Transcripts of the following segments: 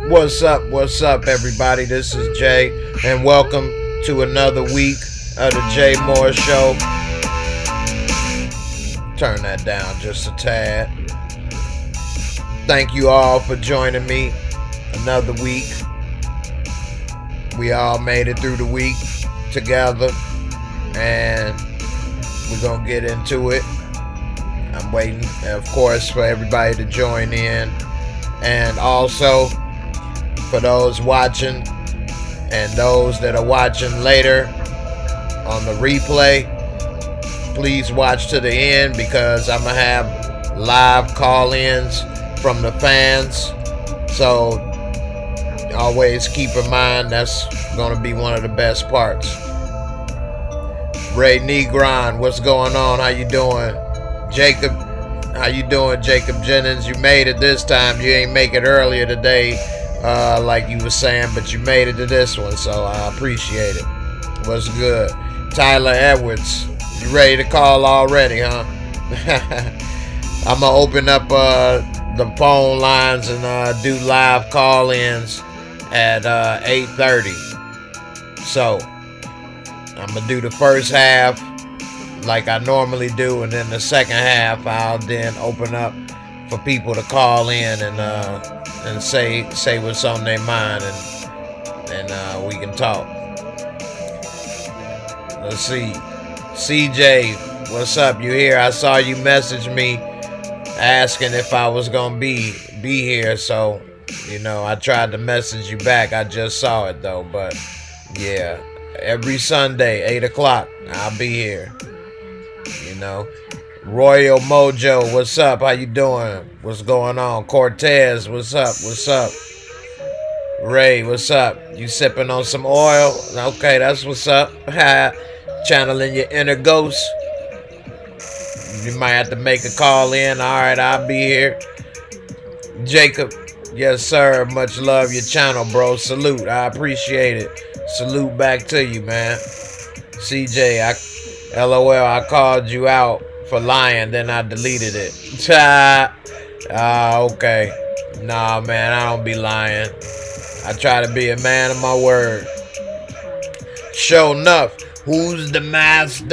What's up, everybody? This is Jay, and welcome to another week of the Jay Moore Show. Turn that down just a tad. Thank you all for joining me another week. We all made it through the week together, and we're gonna get into it. I'm waiting, of course, for everybody to join in, and also for those watching and those that are watching later on the replay, please watch to the end because I'm gonna have live call-ins from the fans. So always keep in mind that's gonna be one of the best parts. Ray Negron, what's going on? How you doing? Jacob, how you doing? Jacob Jennings, you made it this time. You ain't make it earlier today, like you were saying, but you made it to this one, so I appreciate it. What's good? Tyler Edwards, you ready to call already, huh? I'm gonna open up the phone lines and do live call-ins at 8:30. So I'm gonna do the first half like I normally do, and then the second half I'll then open up for people to call in and say what's on their mind, and we can talk. Let's see. CJ, what's up? You here? I saw you message me asking if I was gonna be here, so I tried to message you back. I just saw it though, but yeah, every Sunday 8 o'clock I'll be here. Royal Mojo, what's up? How you doing? What's going on? Cortez, what's up? What's up? Ray, what's up? You sipping on some oil? Okay, that's what's up. Channeling your inner ghost. You might have to make a call in. All right, I'll be here. Jacob, yes sir. Much love your channel, bro. Salute. I appreciate it. Salute back to you, man. CJ, LOL, I called you out for lying, then I deleted it. Okay. Nah, man, I don't be lying. I try to be a man of my word. Sure enough, who's the master?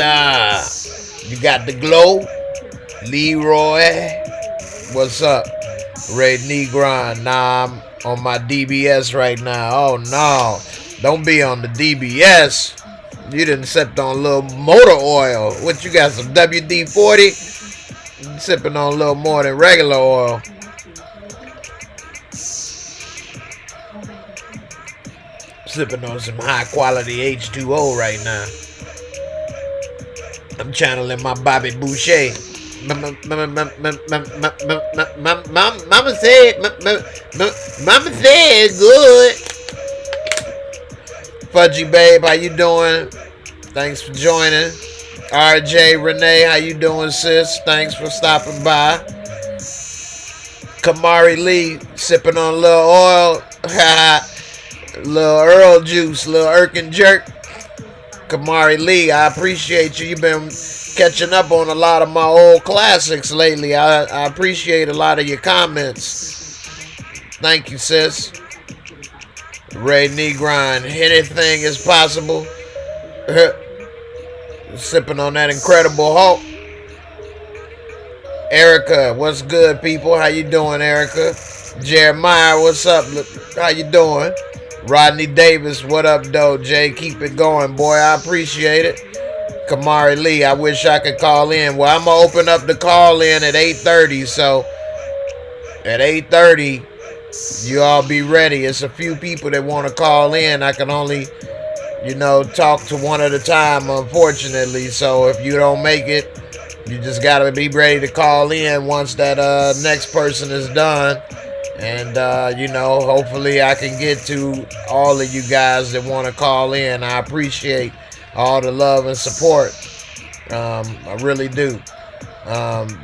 You got the glow? Leroy? What's up? Ray Negron. Nah, I'm on my DBS right now. Oh, no. Don't be on the DBS. You done sipped on a little motor oil. What, you got some WD-40? Sipping on a little more than regular oil. Sipping on some high quality H2O right now. I'm channeling my Bobby Boucher. Mama said good. Fudgy Babe, how you doing? Thanks for joining. RJ Renee, how you doing, sis? Thanks for stopping by. Kamari Lee, sipping on a little oil. Little Earl juice, little Irk and Jerk. Kamari Lee, I appreciate you. You've been catching up on a lot of my old classics lately. I appreciate a lot of your comments. Thank you, sis. Ray Negron, anything is possible. Sipping on that Incredible Hulk. Erica, what's good, people? How you doing, Erica? Jeremiah, what's up? How you doing? Rodney Davis, what up, though? Jay, keep it going, boy. I appreciate it. Kamari Lee, I wish I could call in. Well, I'm going to open up the call in at 8:30, so at 8:30, you all be ready. It's a few people that want to call in. I can only, talk to one at a time, unfortunately. So if you don't make it, you just got to be ready to call in once that next person is done. And, hopefully I can get to all of you guys that want to call in. I appreciate all the love and support. I really do.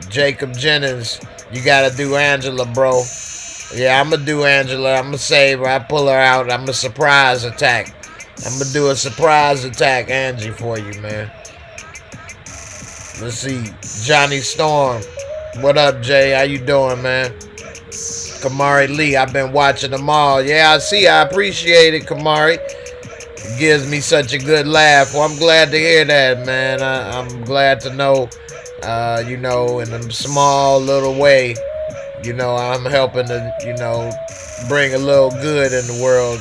Jacob Jennings, you got to do Angela, bro. Yeah, I'm going to do Angela. I'm going to save her. I pull her out. I'm a surprise attack. I'm going to do a surprise attack, Angie, for you, man. Let's see. Johnny Storm. What up, Jay? How you doing, man? Kamari Lee, I've been watching them all. Yeah, I see. I appreciate it, Kamari. It gives me such a good laugh. Well, I'm glad to hear that, man. I'm glad to know, in a small little way, I'm helping to, bring a little good in the world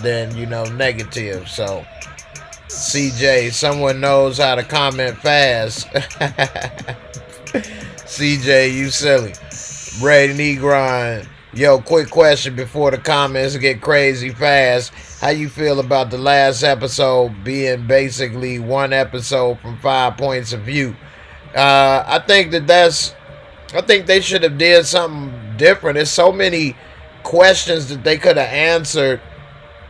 than, negative. So, CJ, someone knows how to comment fast. CJ, you silly. Ray Negron. Yo, quick question before the comments get crazy fast. How you feel about the last episode being basically one episode from 5 points of view? I think I think they should have did something different. There's so many questions that they could have answered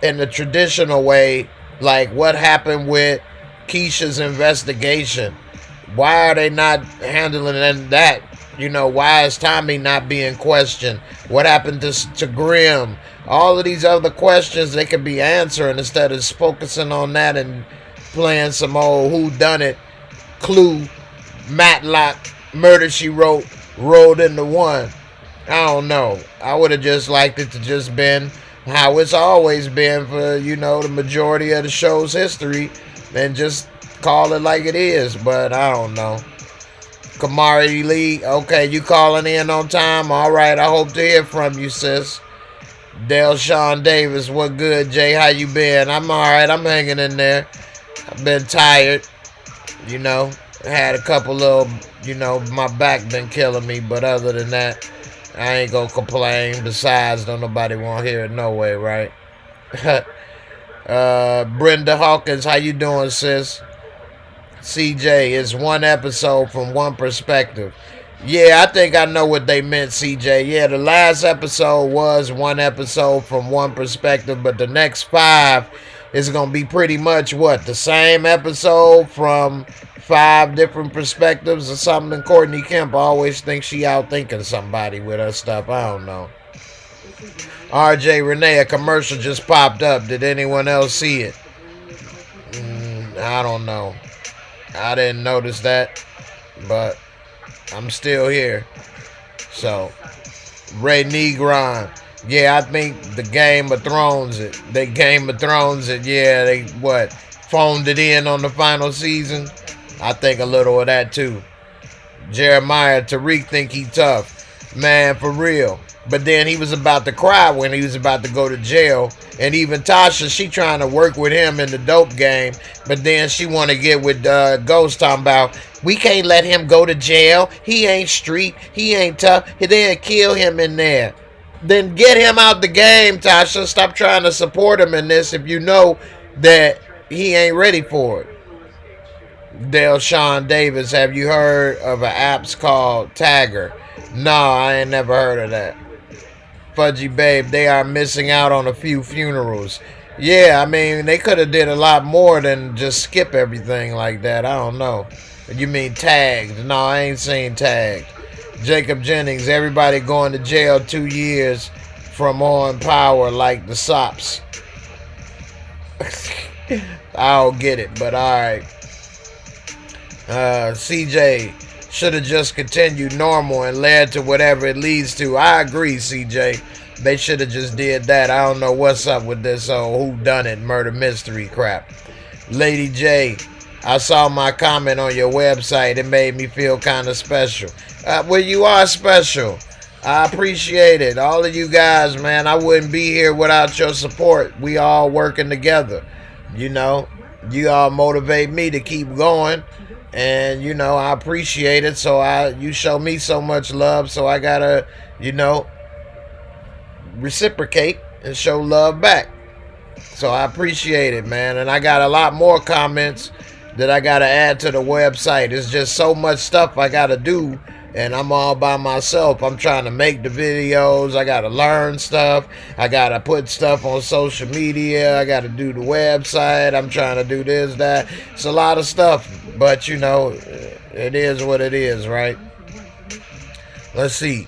in the traditional way, like what happened with Keisha's investigation. Why are they not handling that? Why is Tommy not being questioned? What happened to Grimm? All of these other questions they could be answering instead of focusing on that and playing some old whodunit, Clue, Matlock, Murder She Wrote, rolled into one. I don't know. I would have just liked it to just been how it's always been for, the majority of the show's history and just call it like it is. But I don't know. Kamari Lee, okay, you calling in on time? All right, I hope to hear from you, sis. Sean Davis, what good, Jay? How you been? I'm all right. I'm hanging in there. I've been tired, Had a couple little, my back been killing me, but other than that, I ain't gonna complain. Besides, don't nobody want to hear it no way, right? Brenda Hawkins, how you doing, sis? CJ, it's one episode from one perspective. Yeah, I think I know what they meant, CJ. Yeah, the last episode was one episode from one perspective, but the next 5 is going to be pretty much what? The same episode from 5 different perspectives or something. And Courtney Kemp always thinks she out thinking somebody with her stuff. I don't know. RJ Renee, a commercial just popped up. Did anyone else see it? I don't know. I didn't notice that, but I'm still here. So, Ray Negron. Yeah, I think the Game of Thrones it. They Game of Thrones it. Yeah, they phoned it in on the final season. I think a little of that too. Jeremiah, Tariq think he tough. Man, for real. But then he was about to cry when he was about to go to jail. And even Tasha, she trying to work with him in the dope game. But then she want to get with Ghost talking about, we can't let him go to jail. He ain't street. He ain't tough. They'll kill him in there. Then get him out the game, Tasha. Stop trying to support him in this if you know that he ain't ready for it. Sean Davis, have you heard of an app called Tagger? No, I ain't never heard of that. Fudgy Babe, they are missing out on a few funerals. Yeah, I mean, they could have did a lot more than just skip everything like that. I don't know. You mean tagged? No, I ain't seen tagged. Jacob Jennings, everybody going to jail 2 years from on power like the Sops. I don't get it, but alright. CJ, should have just continued normal and led to whatever it leads to. I agree, CJ. They should have just did that. I don't know what's up with this whodunit murder mystery crap. Lady J, I saw my comment on your website. It made me feel kind of special. Well, you are special. I appreciate it. All of you guys, man, I wouldn't be here without your support. We all working together. You all motivate me to keep going. And, I appreciate it. So you show me so much love. So I gotta, reciprocate and show love back. So I appreciate it, man. And I got a lot more comments that I gotta add to the website. It's just so much stuff I gotta do. And I'm all by myself. I'm trying to make the videos. I gotta learn stuff. I gotta put stuff on social media. I gotta do the website. I'm trying to do this, that. It's a lot of stuff. But, it is what it is, right? Let's see.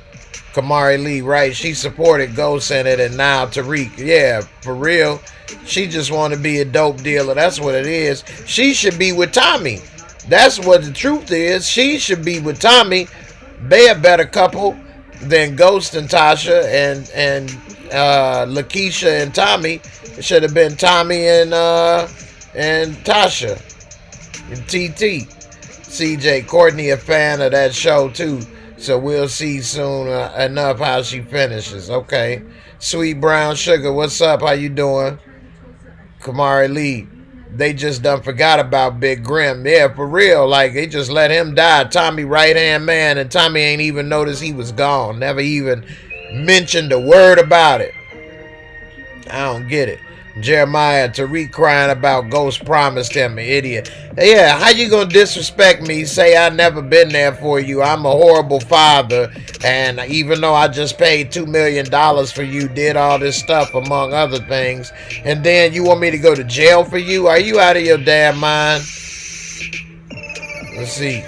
Kamari Lee, right? She supported Ghost in it, and now Tariq. Yeah, for real. She just want to be a dope dealer. That's what it is. She should be with Tommy. That's what the truth is. She should be with Tommy. They a better couple. Then Ghost and Tasha and Lakeisha and Tommy. It should have been Tommy and Tasha and TT. CJ Courtney a fan of that show too, so we'll see soon enough how she finishes. Okay, Sweet Brown Sugar, what's up? How you doing? Kamari Lee. They just done forgot about Big Grim. Yeah, for real. Like, they just let him die. Tommy right hand man, and Tommy ain't even noticed he was gone. Never even mentioned a word about it. I don't get it. Jeremiah, Tariq crying about Ghost promised him, an idiot. Yeah, how you gonna disrespect me? Say I never been there for you. I'm a horrible father, and even though I just paid $2 million for you, did all this stuff among other things, and then you want me to go to jail for you? Are you out of your damn mind? Let's see.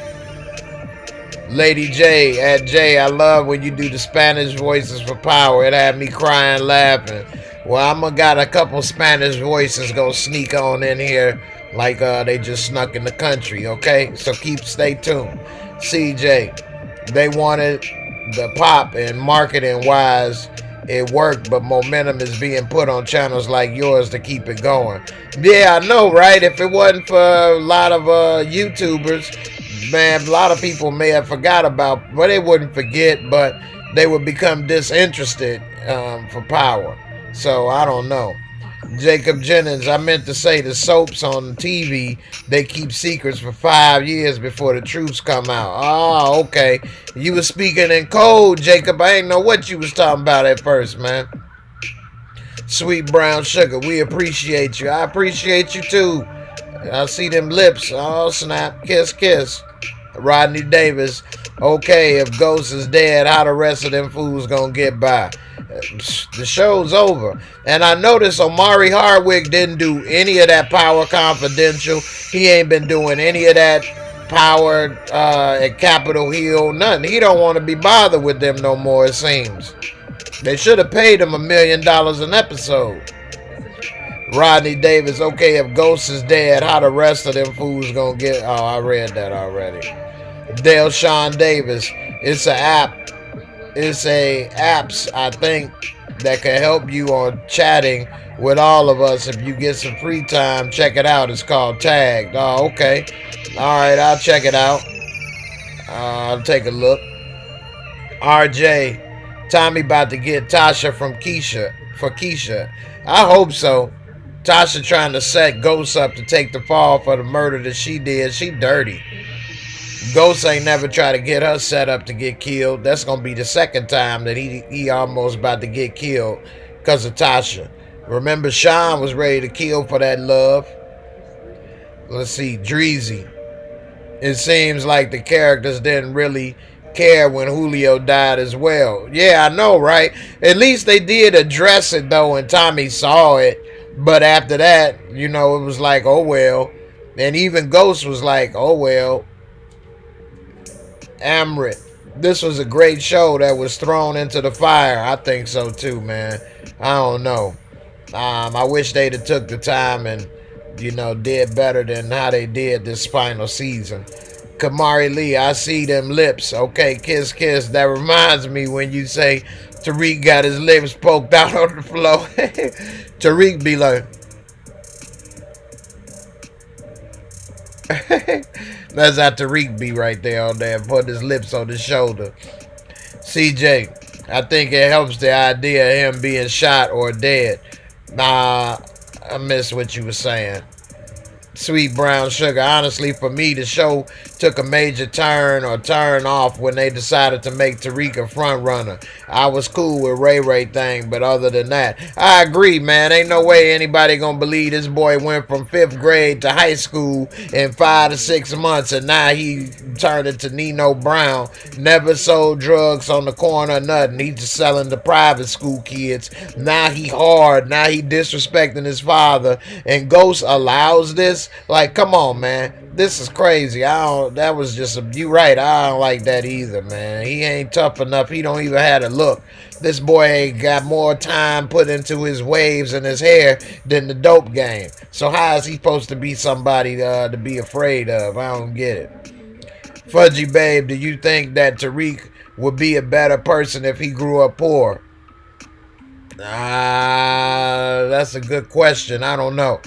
Lady J at J, I love when you do the Spanish voices for power. It had me crying, laughing. Well, I'm gonna got a couple Spanish voices gonna sneak on in here like they just snuck in the country, okay? So stay tuned. CJ, they wanted the pop and marketing wise, it worked, but momentum is being put on channels like yours to keep it going. Yeah, I know, right? If it wasn't for a lot of YouTubers, man, a lot of people may have forgot about, well, they wouldn't forget, but they would become disinterested for power. So I don't know. Jacob Jennings, I meant to say the soaps on TV, they keep secrets for 5 years before the truths come out. Oh, okay. You was speaking in code, Jacob. I didn't know what you was talking about at first, man. Sweet Brown Sugar, we appreciate you. I appreciate you too. I see them lips. Oh, snap. Kiss, kiss. Rodney Davis, okay, if Ghost is dead, how the rest of them fools gonna get by? The show's over. And I noticed Omari Hardwick didn't do any of that Power Confidential. He ain't been doing any of that Power at Capitol Hill. Nothing. He don't want to be bothered with them no more, it seems. They should have paid him $1 million an episode. Rodney Davis, okay, if Ghost is dead, how the rest of them fools gonna get? Oh, I read that already. Dale Sean Davis, it's an app. It's a apps, I think, that can help you on chatting with all of us. If you get some free time, check it out. It's called Tagged. Oh, okay. All right, I'll check it out. I'll take a look. RJ, Tommy about to get Tasha from Keisha for Keisha. I hope so. Tasha trying to set Ghost up to take the fall for the murder that she did. She dirty. Ghost ain't never tried to get her set up to get killed. That's gonna be the second time that he almost about to get killed because of Tasha. Remember, Sean was ready to kill for that love. Let's see, Dreezy. It seems like the characters didn't really care when Julio died as well. Yeah, I know, right? At least they did address it though, and Tommy saw it. But after that, it was like, oh well. And even Ghost was like, oh well. Amrit, this was a great show that was thrown into the fire. I think so too, man. I don't know. I wish they'd have took the time and, did better than how they did this final season. Kamari Lee, I see them lips. Okay, kiss, kiss. That reminds me when you say Tariq got his lips poked out on the floor. Tariq be like, that's how Tariq be right there on there, put his lips on his shoulder. CJ, I think it helps the idea of him being shot or dead. Nah, I missed what you were saying. Sweet Brown Sugar, honestly, for me, the show took a major turn off when they decided to make Tariq a front runner. I was cool with Ray Ray thing, but other than that, I agree, man. Ain't no way anybody gonna believe this boy went from 5th grade to high school in 5 to 6 months, and now he turned into Nino Brown. Never sold drugs on the corner or nothing. He just selling to private school kids. Now he hard. Now he disrespecting his father, and Ghost allows this. Like, come on, man. This is crazy. That was just you right. I don't like that either, man. He ain't tough enough. He don't even have to look. This boy ain't got more time put into his waves and his hair than the dope game. So how is he supposed to be somebody to be afraid of? I don't get it. Fudgy Babe, do you think that Tariq would be a better person if he grew up poor? That's a good question. I don't know.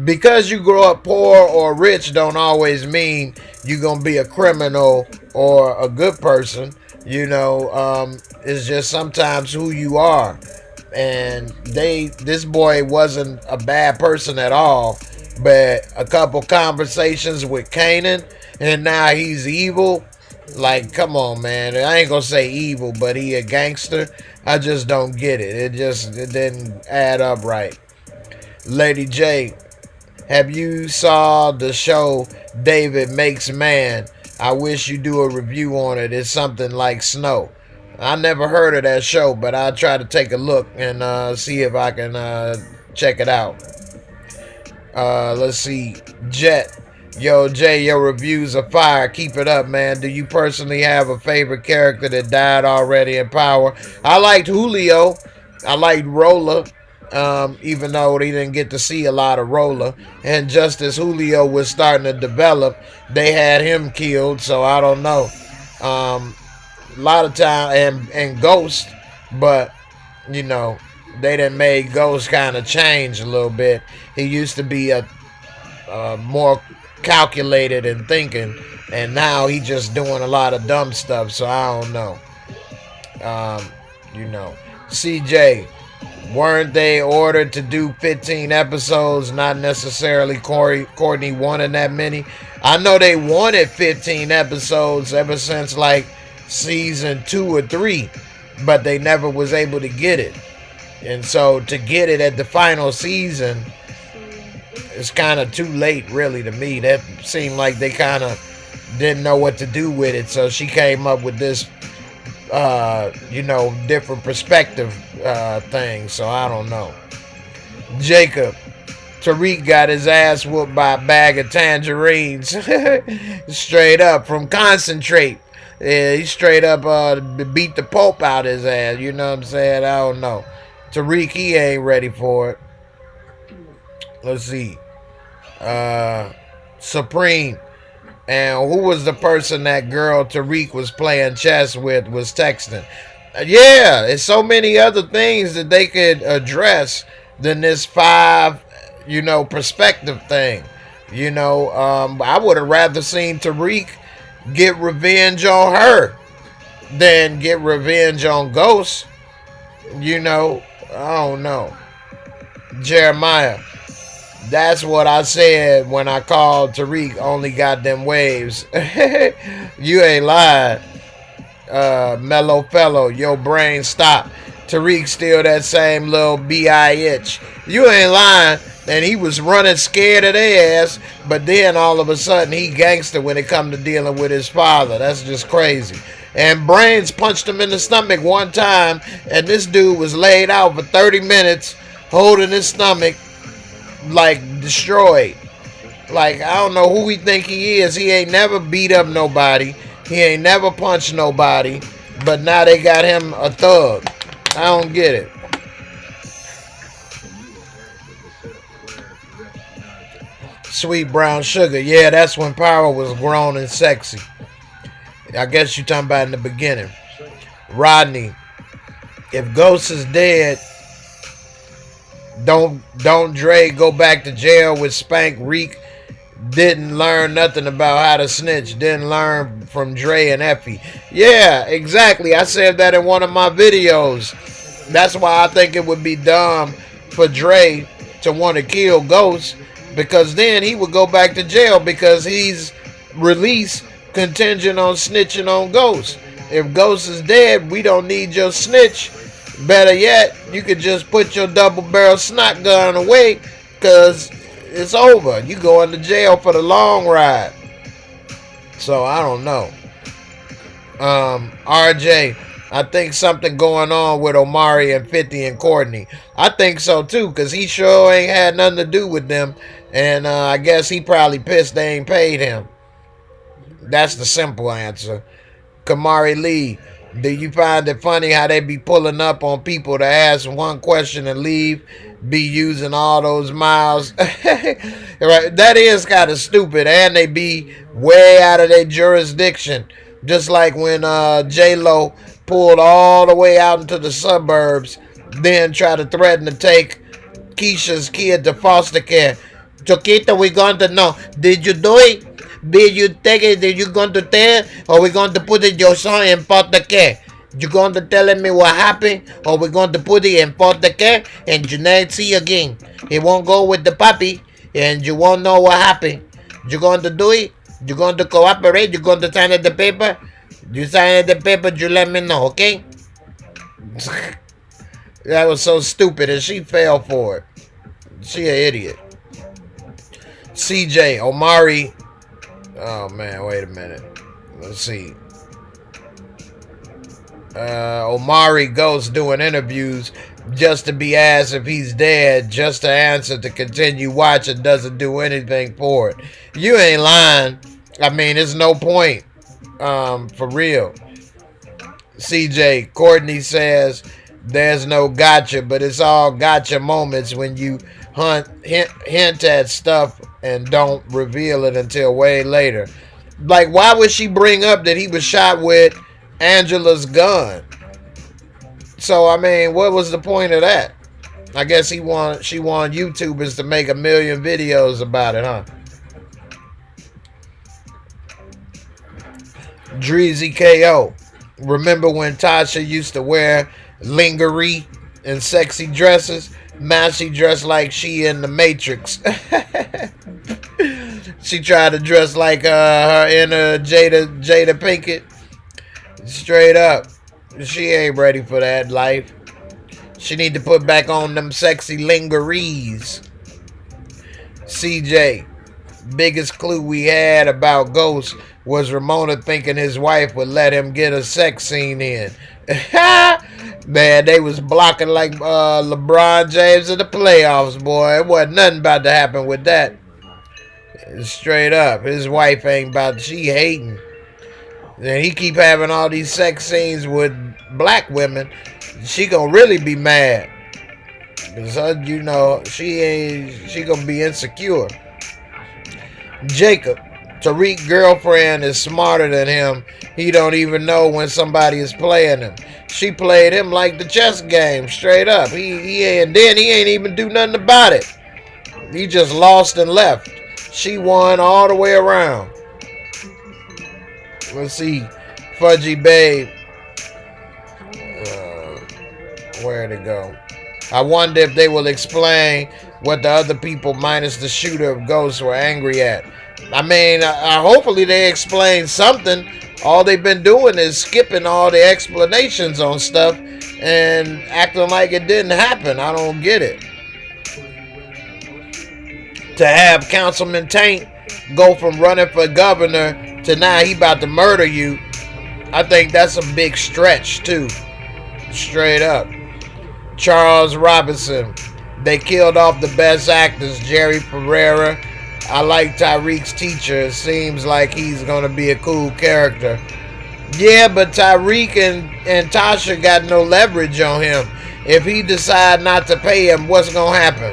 Because you grow up poor or rich don't always mean you're going to be a criminal or a good person. It's just sometimes who you are. And this boy wasn't a bad person at all, but a couple conversations with Kanan, and now he's evil. Like, come on, man. I ain't gonna say evil, but he a gangster. I just don't get it. It didn't add up right. Lady J, have you saw the show David Makes Man? I wish you do a review on it. It's something like Snow. I never heard of that show, but I'll try to take a look and see if I can check it out. Let's see. Jet. Yo, Jay, your reviews are fire. Keep it up, man. Do you personally have a favorite character that died already in Power? I liked Julio. I liked Roller. Even though they didn't get to see a lot of Roller. And just as Julio was starting to develop, they had him killed, so I don't know. A lot of time and Ghost, but they done made Ghost kind of change a little bit. He used to be a more calculated and thinking, and now he just doing a lot of dumb stuff. So I don't know. CJ, weren't they ordered to do 15 episodes? Not necessarily Courtney wanted that many. I know they wanted 15 episodes ever since like season 2 or 3, but they never was able to get it. And so to get it at the final season, it's kind of too late, really, to me. That seemed like they kind of didn't know what to do with it. So she came up with this, different perspective thing. So I don't know. Jacob, Tariq got his ass whooped by a bag of tangerines. Straight up from concentrate. Yeah, he straight up beat the pulp out his ass. You know what I'm saying? I don't know. Tariq, he ain't ready for it. Let's see. Supreme. And who was the person that girl Tariq was playing chess with was texting? Yeah, it's so many other things that they could address than this 5, perspective thing. I would have rather seen Tariq get revenge on her than get revenge on Ghost. I don't know. Jeremiah, that's what I said when I called Tariq only got them waves. You ain't lying. Mellow fellow, your brain stop. Tariq still that same little bitch. You ain't lying. And he was running scared of their ass, but then all of a sudden he gangster when it come to dealing with his father. That's just crazy. And Brains punched him in the stomach one time, and this dude was laid out for 30 minutes holding his stomach like destroyed. Like, I don't know who he think he is. He ain't never beat up nobody. He ain't never punched nobody. But now they got him a thug. I don't get it. Sweet brown sugar. Yeah, that's when Power was grown and sexy. I guess you're talking about in the beginning. Rodney, if Ghost is dead, don't Dre go back to jail with Spank Reek. Didn't learn nothing about how to snitch. Didn't learn from Dre and Effie. Yeah, exactly. I said that in one of my videos. That's why I think it would be dumb for Dre to want to kill Ghost, because then he would go back to jail because he's released contingent on snitching on Ghost. If Ghost is dead, we don't need your snitch. Better yet, you could just put your double barrel snot gun away, because it's over. You going to jail for the long ride. So I don't know. RJ, I think something going on with Omari and 50 and Courtney. I think so too, because he sure ain't had nothing to do with them. And I guess he probably pissed they ain't paid him. That's the simple answer. Kamari Lee, do you find it funny how they be pulling up on people to ask one question and leave? Be using all those miles. Right, that is kind of stupid, and they be way out of their jurisdiction. Just like when J-Lo pulled all the way out into the suburbs, then tried to threaten to take Keisha's kid to foster care. Choquito, we going to know. Did you do it? Did you take it? Did you going to tell? Or we going to put it your son in foster care? You going to tell me what happened? Or we going to put it in foster care and you never see again? It won't go with the puppy and you won't know what happened. You going to do it? You going to cooperate? You going to sign the paper? You sign the paper, you let me know, okay? That was so stupid and she fell for it. She an idiot. CJ, Omari. Oh man, wait a minute. Let's see. Omari Ghost doing interviews just to be asked if he's dead, just to answer to continue watching, doesn't do anything for it. You ain't lying. I mean, there's no point. For real. CJ, Courtney says there's no gotcha, but it's all gotcha moments when you hint at stuff and don't reveal it until way later. Like, why would she bring up that he was shot with Angela's gun? So, I mean, what was the point of that? I guess she wanted YouTubers to make 1 million videos about it, huh? Dreezy KO. Remember when Tasha used to wear lingerie and sexy dresses? Now she dressed like she in the Matrix. She tried to dress like her inner Jada Pinkett. Straight up. She ain't ready for that life. She need to put back on them sexy lingeries. CJ. Biggest clue we had about Ghost was Ramona thinking his wife would let him get a sex scene in. Man, they was blocking like LeBron James in the playoffs, boy. It wasn't nothing about to happen with that. Straight up. His wife ain't about, she hating. And he keep having all these sex scenes with black women. She gonna really be mad. Because, you know, she gonna be insecure. Jacob. Tariq's girlfriend is smarter than him. He don't even know when somebody is playing him. She played him like the chess game, straight up. He ain't even do nothing about it. He just lost and left. She won all the way around. Let's see. Fudgy Babe. Where'd it go? I wonder if they will explain what the other people minus the shooter of Ghosts were angry at. I mean, hopefully they explain something. All they've been doing is skipping all the explanations on stuff and acting like it didn't happen. I don't get it. To have Councilman Tank go from running for governor to now he about to murder you, I think that's a big stretch too. Straight up. Charles Robinson. They killed off the best actors, Jerry Ferrera. I like Tyreek's teacher. It seems like he's going to be a cool character. Yeah, but Tyreek and Tasha got no leverage on him. If he decide not to pay him, what's going to happen?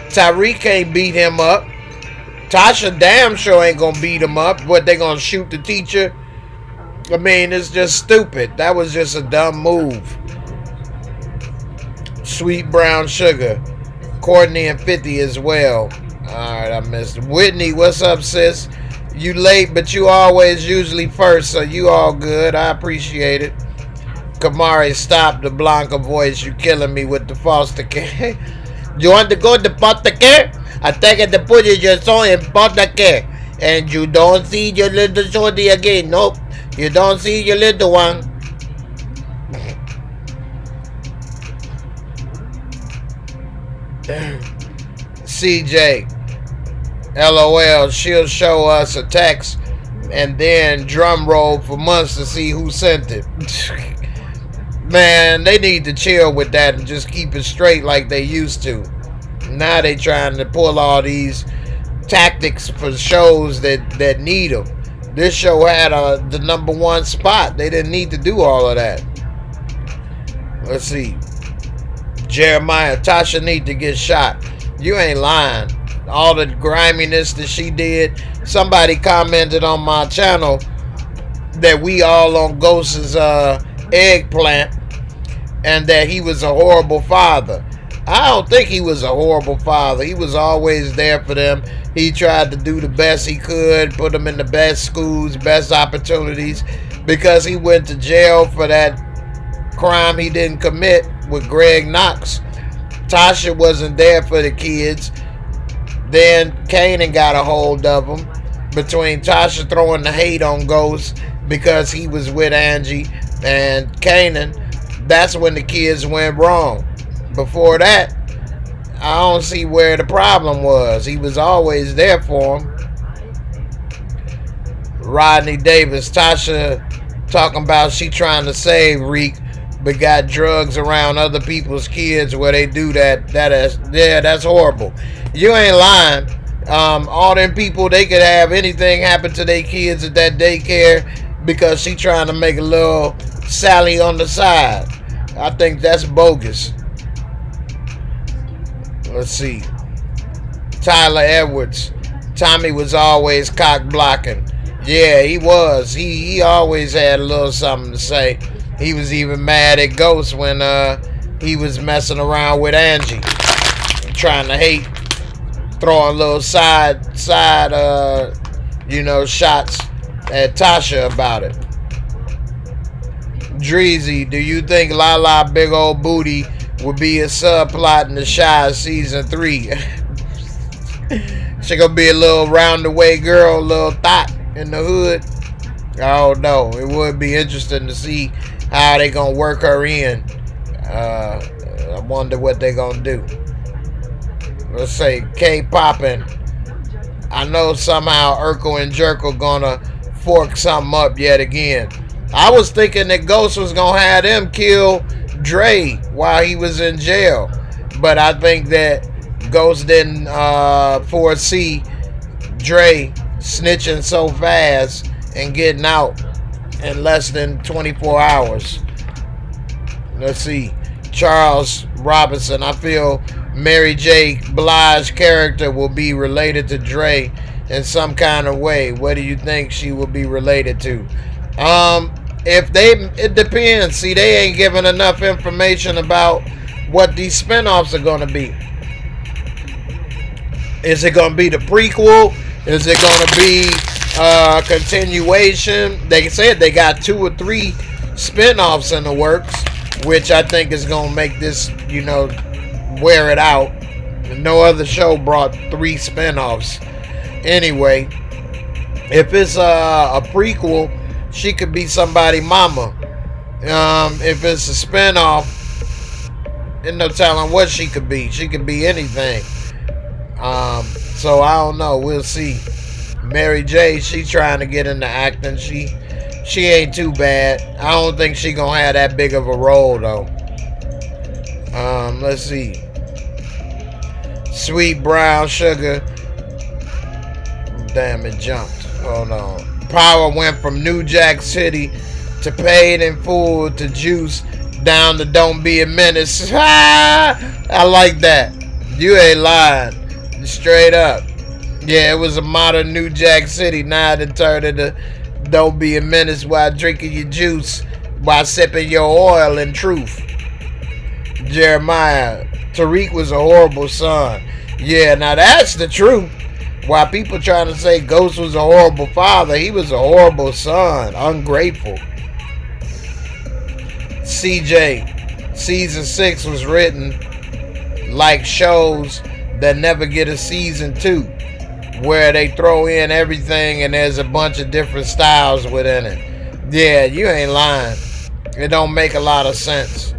Tyreek can't beat him up. Tasha damn sure ain't going to beat him up. What, they going to shoot the teacher? I mean, it's just stupid. That was just a dumb move. Sweet Brown Sugar. Courtney and 50 as well. Alright, I missed it. Whitney, what's up, sis? You late, but you always usually first, so you all good. I appreciate it. Kamari, stop the Blanca voice. You killing me with the foster care. You want to go to foster care? I take it to put your son in foster care. And you don't see your little shorty again. Nope. You don't see your little one. CJ. LOL, she'll show us a text and then drum roll for months to see who sent it. Man, they need to chill with that and just keep it straight like they used to. Now they trying to pull all these tactics for shows that need them. This show had the #1 spot. They didn't need to do all of that. Let's see. Jeremiah, Tasha need to get shot. You ain't lying. All the griminess that she did. Somebody commented on my channel that we all on Ghost's eggplant, and that he was a horrible father. I don't think he was a horrible father. He was always there for them. He tried to do the best he could, put them in the best schools, best opportunities, because he went to jail for that crime he didn't commit with Greg Knox. Tasha wasn't there for the kids. Then Kanan got a hold of him, between Tasha throwing the hate on Ghost because he was with Angie and Kanan. That's when the kids went wrong. Before that, I don't see where the problem was. He was always there for him. Rodney Davis, Tasha talking about she trying to save Reek, but got drugs around other people's kids where they do that. That's horrible. You ain't lying. All them people, they could have anything happen to their kids at that daycare because she trying to make a little Sally on the side. I think that's bogus. Let's see. Tyler Edwards. Tommy was always cock blocking. Yeah, he was. He always had a little something to say. He was even mad at Ghost when he was messing around with Angie, trying to hate, throwing little side shots at Tasha about it. Dreezy, do you think Lala Big Old Booty would be a subplot in The Shy season 3? She gonna be a little round-the-way girl, a little thot in the hood? I don't know. It would be interesting to see how they gonna work her in. I wonder what they gonna do. Let's say K-Poppin'. I know somehow Urkel and Jerkel gonna fork something up yet again. I was thinking that Ghost was gonna have them kill Dre while he was in jail, but I think that Ghost didn't foresee Dre snitching so fast and getting out in less than 24 hours. Let's see. Charles Robinson, I feel Mary J. Blige's character will be related to Dre in some kind of way. What do you think she will be related to? It depends. See, they ain't giving enough information about what these spinoffs are going to be. Is it going to be the prequel? Is it going to be a continuation? They said they got 2 or 3 spinoffs in the works, which I think is going to make this, wear it out. No other show brought 3 spinoffs. Anyway, if it's a prequel, she could be somebody's mama. If it's a spinoff, there's no telling what she could be. She could be anything. So I don't know. We'll see. Mary J, she trying to get into acting. She ain't too bad. I don't think she gonna have that big of a role though. Let's see. Sweet Brown Sugar. Damn, it jumped. Hold on. Power went from New Jack City to Paid in Full to Juice down to Don't Be a Menace. I like that. You ain't lying. Straight up. Yeah, it was a modern New Jack City. Now it turned into Don't Be a Menace while drinking your juice, while sipping your oil in Truth. Jeremiah. Tariq was a horrible son. Yeah, now that's the truth. While people trying to say Ghost was a horrible father, he was a horrible son. Ungrateful. CJ, season 6 was written like shows that never get a season 2, where they throw in everything and there's a bunch of different styles within it. Yeah, you ain't lying. It don't make a lot of sense.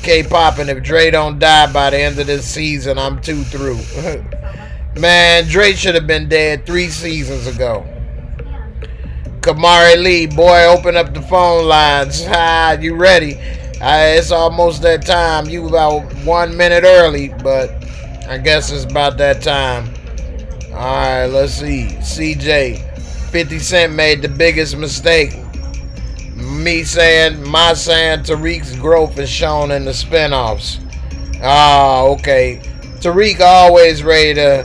K-Poppin', if Dre don't die by the end of this season, I'm too through. Man, Dre should have been dead 3 seasons ago. Kamari Lee, boy, open up the phone lines. You ready? It's almost that time. You about 1 minute early, but I guess it's about that time. Alright, let's see. CJ, 50 Cent made the biggest mistake. My saying Tariq's growth is shown in the spinoffs. Okay. Tariq always ready to,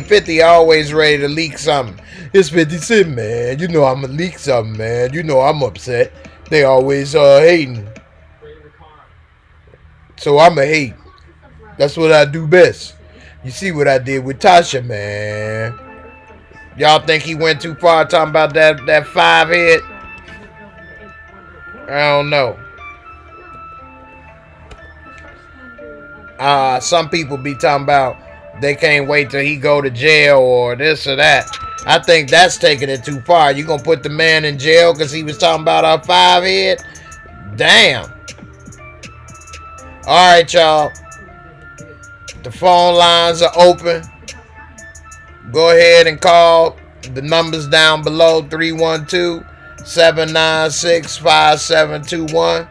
50 always ready to leak something. It's 50 Cent, man. You know I'ma leak something, man. You know I'm upset. They always hating. So I'ma hate. That's what I do best. You see what I did with Tasha, man. Y'all think he went too far talking about that five head? I don't know. Some people be talking about they can't wait till he go to jail or this or that. I think that's taking it too far. You gonna put the man in jail because he was talking about our five head? Damn. All right, y'all. The phone lines are open. Go ahead and call. The numbers down below: 312-796-5721.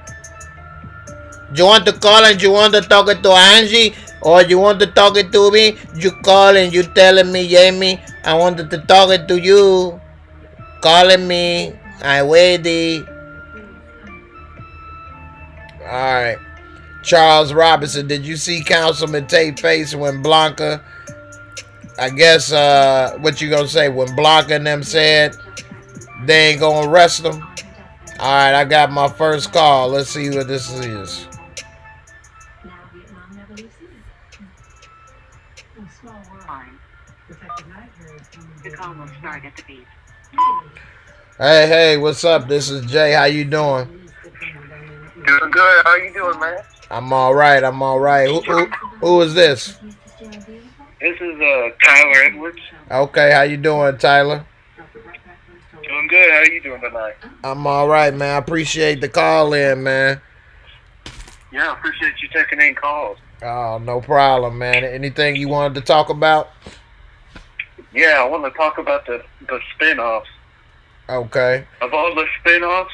You want to call and you want to talk it to Angie, or you want to talk it to me? You call and you telling me, Jamie, I wanted to talk it to you. Calling me. I waiting. Alright. Charles Robinson, did you see Councilman Tate face when Blanca, I guess, what you gonna say, when Blanca and them said they ain't gonna arrest him? Alright, I got my first call. Let's see what this is. Hey, what's up? This is Jay. How you doing? Doing good. How you doing, man? I'm all right. Who is this? This is Tyler Edwards. Okay, how you doing, Tyler? Doing good. How you doing tonight? I'm all right, man. I appreciate the call in, man. Yeah, I appreciate you taking in calls. Oh, no problem, man. Anything you wanted to talk about? Yeah, I want to talk about the spin-offs. Okay. Of all the spin-offs,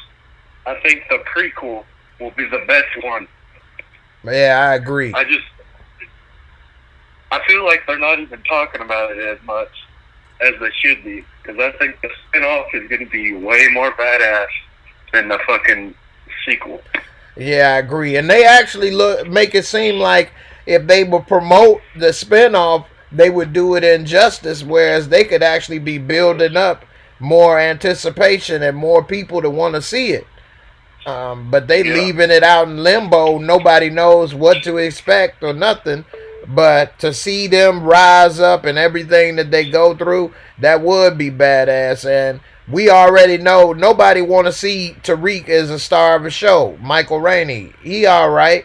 I think the prequel will be the best one. Yeah, I agree. I feel like they're not even talking about it as much as they should be, because I think the spin-off is going to be way more badass than the fucking sequel. Yeah, I agree. And they actually make it seem like if they would promote the spin-off, they would do it in justice, whereas they could actually be building up more anticipation and more people to want to see it. But they leaving it out in limbo. Nobody knows what to expect or nothing. But to see them rise up and everything that they go through, that would be badass. And we already know nobody want to see Tariq as a star of a show. Michael Rainey, he all right.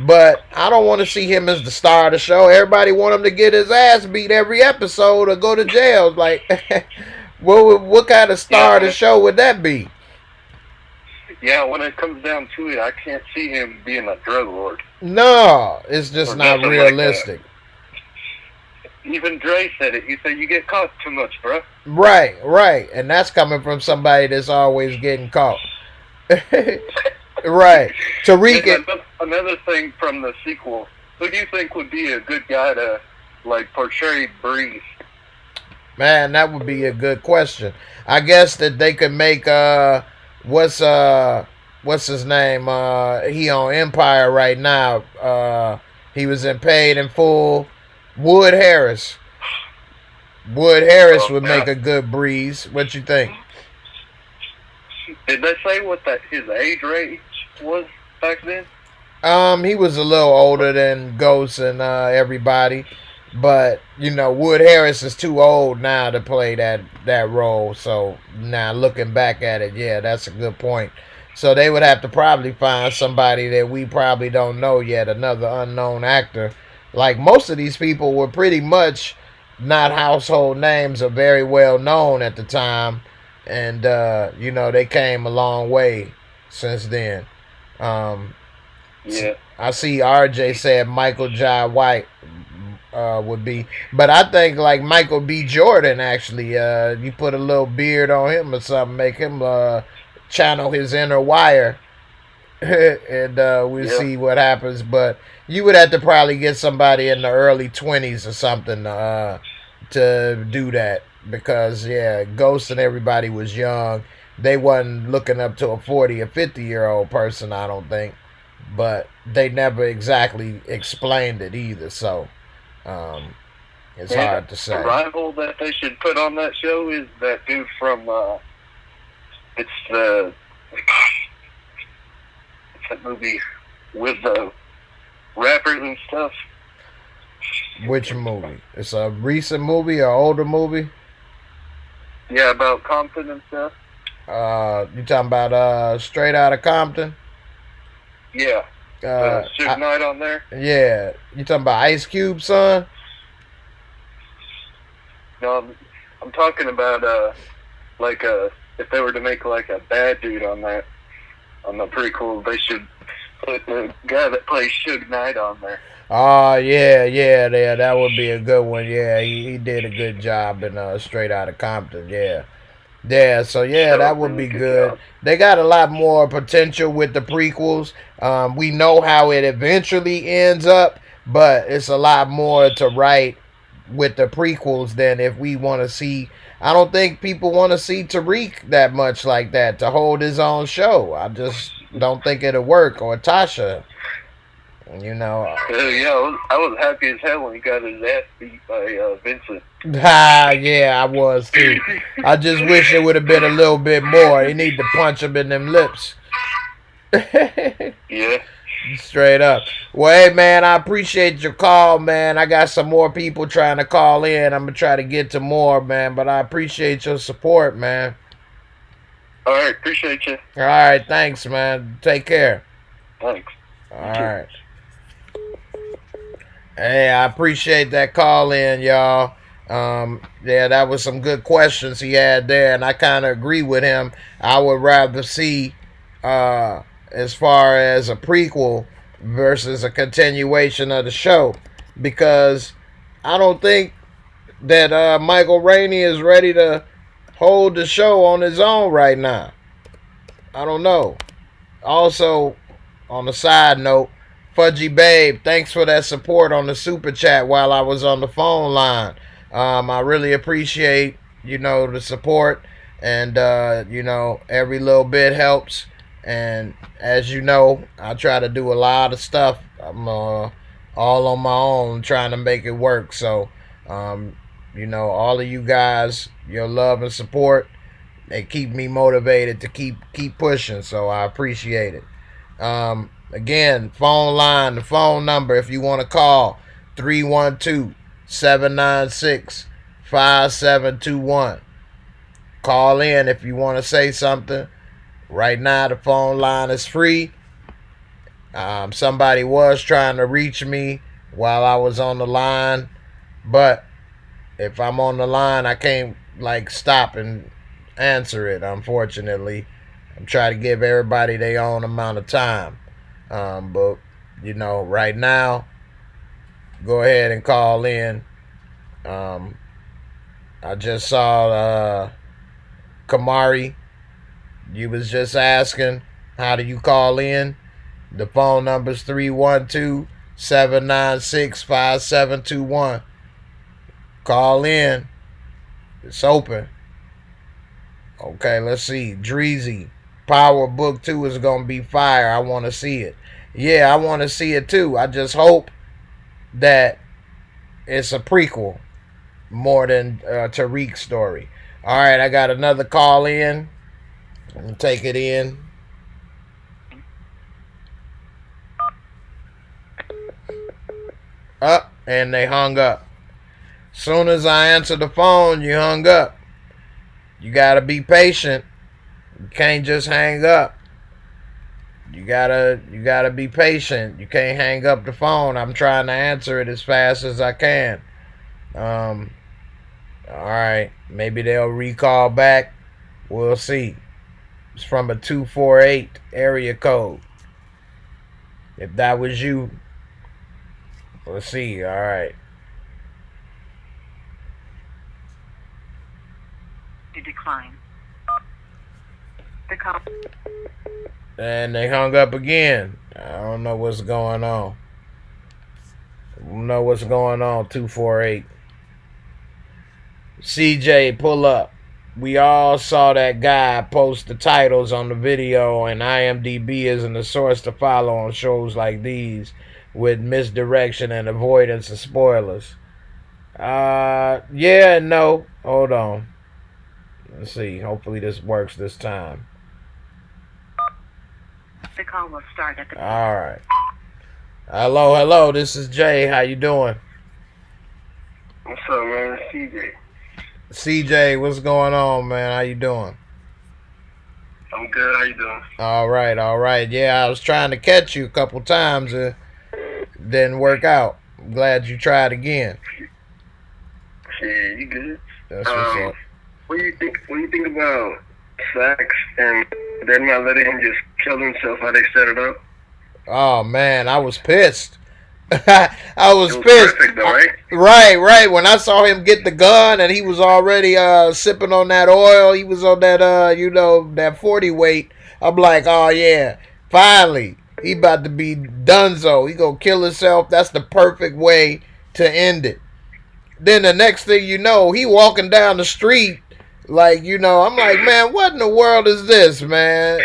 But I don't want to see him as the star of the show. Everybody want him to get his ass beat every episode or go to jail. Like, what kind of star of the show would that be? Yeah, when it comes down to it, I can't see him being a drug lord. No, it's just not realistic. Like even Dre said it. He said, you get caught too much, bro. Right. And that's coming from somebody that's always getting caught. Right. Tariq. Another thing from the sequel, who do you think would be a good guy to, like, portray Breeze? Man, that would be a good question. I guess that they could make, what's his name? He on Empire right now. He was in Paid in Full. Wood Harris. Would make a good Breeze. What you think? Did they say what his age range was back then? He was a little older than Ghost and everybody. But, you know, Wood Harris is too old now to play that role. So, now looking back at it, yeah, that's a good point. So, they would have to probably find somebody that we probably don't know yet, another unknown actor. Like, most of these people were pretty much not household names or very well known at the time. And, you know, they came a long way since then. Yeah. I see RJ said Michael Jai White would be, but I think like Michael B. Jordan actually, you put a little beard on him or something, make him channel his inner wire, and we'll see what happens. But you would have to probably get somebody in the early 20s or something to do that, because Ghost and everybody was young. They wasn't looking up to a 40 or 50-year-old person, I don't think. But they never exactly explained it either. So, It's hard to say. The rival that they should put on that show is that dude from it's that movie with the rappers and stuff. Which movie? It's a recent movie or older movie? Yeah, about Compton and stuff. You talking about Straight Outta Compton? Yeah. Suge Knight on there? Yeah. You talking about Ice Cube, son? No, I'm talking about if they were to make like a bad dude on that, on the prequel, they should put the guy that plays Suge Knight on there. Oh yeah, that would be a good one. Yeah, he did a good job in Straight Outta Compton. Yeah, so yeah, that would be good. They got a lot more potential with the prequels. We know how it eventually ends up, but it's a lot more to write with the prequels than if we want to see. I don't think people want to see Tariq that much like that to hold his own show. I just don't think it'll work. Or Tasha, you know. Yeah, I was happy as hell when he got his ass beat by Vincent. Yeah, I was too. I just wish it would have been a little bit more. He need to punch him in them lips. Yeah. Straight up. Well, hey, man, I appreciate your call, man. I got some more people trying to call in. I'm going to try to get to more, man, but I appreciate your support, man. All right, appreciate you. All right, thanks, man. Take care. Thanks. All right. Hey, I appreciate that call in, y'all. Yeah, that was some good questions he had there, and I kind of agree with him. I would rather see, as far as a prequel versus a continuation of the show, because I don't think that Michael Rainey is ready to hold the show on his own right now. I don't know. Also, on a side note, Fudgy Babe, thanks for that support on the super chat while I was on the phone line. I really appreciate, the support, and, every little bit helps. And as you know, I try to do a lot of stuff. I'm all on my own trying to make it work. So, all of you guys, your love and support, they keep me motivated to keep pushing. So I appreciate it. Again, phone line, the phone number, if you want to call, 312-796-5721. Call in if you want to say something. Right now, the phone line is free. Somebody was trying to reach me while I was on the line, but if I'm on the line, I can't stop and answer it, unfortunately. I'm trying to give everybody their own amount of time. But, right now, go ahead and call in. I just saw Kamari. You was just asking, how do you call in? The phone number is 312-796-5721. Call in. It's open. Okay, let's see. Dreezy. Power Book 2 is going to be fire. I want to see it. Yeah, I want to see it too. I just hope that it's a prequel more than Tariq's story. All right, I got another call in. Let me take it in. Up, and they hung up. Soon as I answered the phone, you hung up. You gotta be patient. You can't just hang up. You gotta be patient. You can't hang up the phone. I'm trying to answer it as fast as I can. All right, maybe they'll recall back. We'll see. It's from a 248 area code. If that was you, let's see. All right. To decline. The call. And they hung up again. I don't know what's going on. I don't know what's going on, 248. CJ, pull up. We all saw that guy post the titles on the video, and IMDb isn't a source to follow on shows like these with misdirection and avoidance of spoilers. Yeah and no. Hold on. Let's see. Hopefully this works this time. The call will start at the beep. All right. Hello, hello. This is Jay. How you doing? What's up, man? CJ. CJ, what's going on, man? How you doing? I'm good. How you doing? All right, all right. Yeah, I was trying to catch you a couple times. Didn't work out. I'm glad you tried again. Yeah, you good? That's what's up. What do you think? What do you think about Sax and they're not letting him just kill himself? How they set it up? Oh man, I was pissed. I was It was pissed. perfect, though, right? Right. When I saw him get the gun and he was already sipping on that oil, he was on that that 40 weight. I'm like, oh yeah, finally he about to be donezo. He gonna kill himself. That's the perfect way to end it. Then the next thing you know, he walking down the street like I'm like, man, what in the world is this, man?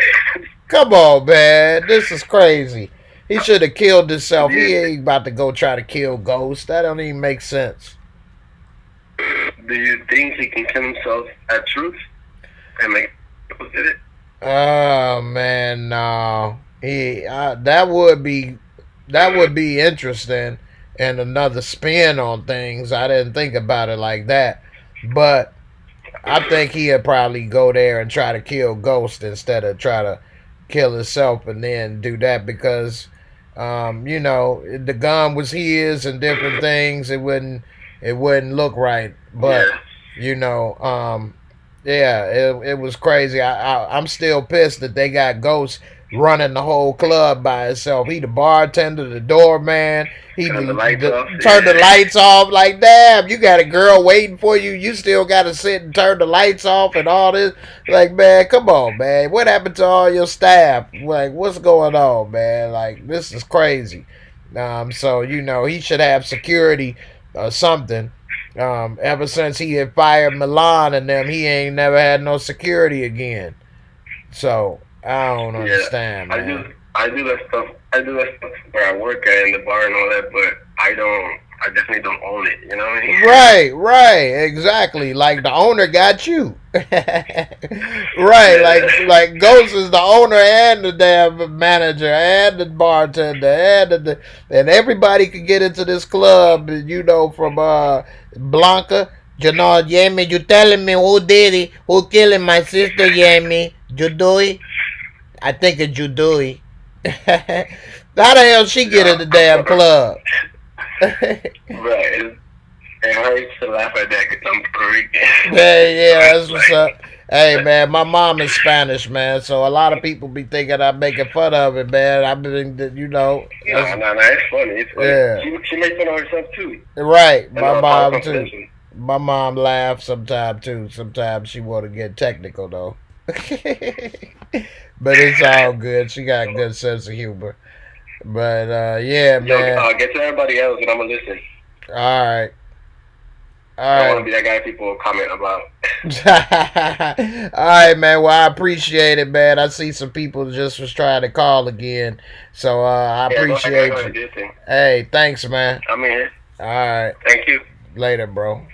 Come on, man. This is crazy. He should have killed himself. He ain't about to go try to kill Ghost. That don't even make sense. Do you think he can kill himself at truth and make people did it? Oh man, no. That would be interesting and another spin on things. I didn't think about it like that, but I think he'd probably go there and try to kill Ghost instead of try to kill himself and then do that because the gun was his and different things. It wouldn't look right. But yeah, it was crazy. I'm still pissed that they got Ghost running the whole club by himself. He the bartender, the doorman. He Turn the lights off. turned the lights off. Like, damn, you got a girl waiting for you. You still got to sit and turn the lights off and all this. Like, man, come on, man. What happened to all your staff? Like, what's going on, man? Like, this is crazy. So he should have security or something. Ever since he had fired Milan and them, he ain't never had no security again. So I don't understand, man. I do that stuff. I do that stuff where I work at in the bar and all that, but I definitely don't own it. You know what I mean? Right, exactly. Like the owner got you. Right, like Ghost is the owner and the damn manager and the bartender and everybody could get into this club. From Blanca. Jamie, you telling me who did it? Who killing my sister, Jamie? Judui? I think it's Judui. How the hell she get in the damn club? Right. It hurts to laugh at that because I'm Puerto Rican. Yeah, that's what's up. Hey, man, my mom is Spanish, man, so a lot of people be thinking I'm making fun of it, man. I mean, No, it's funny. It's funny. Yeah. She makes fun of herself, too. Right, my mom, too. My mom laughs sometimes, too. Sometimes she want to get technical, though. But it's all good. She got a good sense of humor. But, yeah, man. Get to everybody else, and I'm going to listen. All right. I don't want to be that guy people comment about. All right, man. Well, I appreciate it, man. I see some people just was trying to call again. So I appreciate you. Hey, thanks, man. I'm here. All right. Thank you. Later, bro.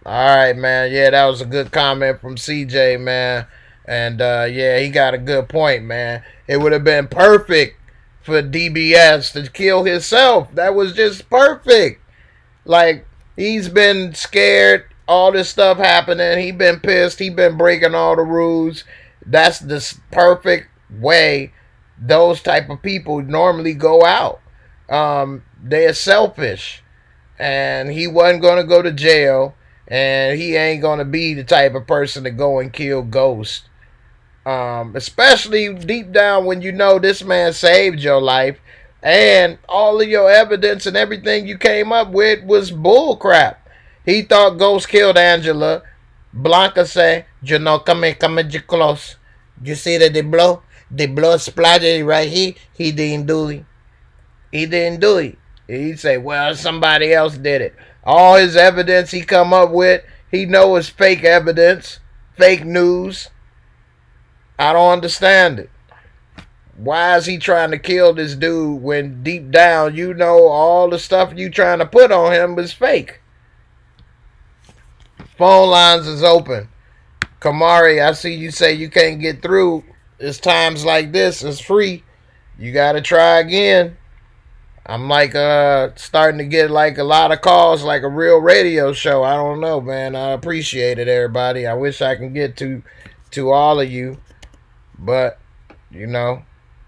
All right, man. Yeah, that was a good comment from CJ, man. And yeah, he got a good point, man. It would have been perfect for DBS to kill himself. That was just perfect. Like, he's been scared, all this stuff happening. He been pissed. He been breaking all the rules. That's the perfect way those type of people normally go out. They're selfish. And he wasn't going to go to jail. And he ain't going to be the type of person to go and kill Ghost. Especially deep down when you know this man saved your life and all of your evidence and everything you came up with was bull crap. He thought Ghost killed Angela. Blanca said, come here, close. You see that the blood splattered right here? He didn't do it. He said, well, somebody else did it. All his evidence he come up with, he know is fake evidence, fake news. I don't understand it. Why is he trying to kill this dude when deep down you know all the stuff you trying to put on him was fake? Phone lines is open. Kamari, I see you say you can't get through. It's times like this. It's free. You gotta try again. I'm like starting to get like a lot of calls, like a real radio show. I don't know, man. I appreciate it, everybody. I wish I can get to all of you, but you know,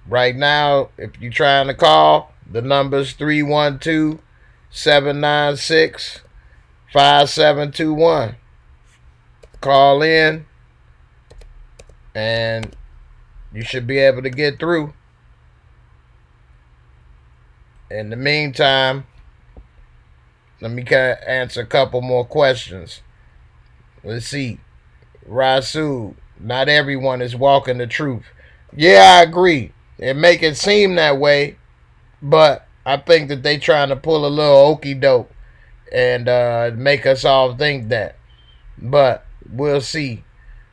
right now, if you're trying to call, the number's 312-796-5721. Call in, and you should be able to get through. In the meantime, let me answer a couple more questions. Let's see. Rasul, not everyone is walking the truth. Yeah, I agree. It make it seem that way, but I think that they trying to pull a little okie doke and make us all think that. But we'll see.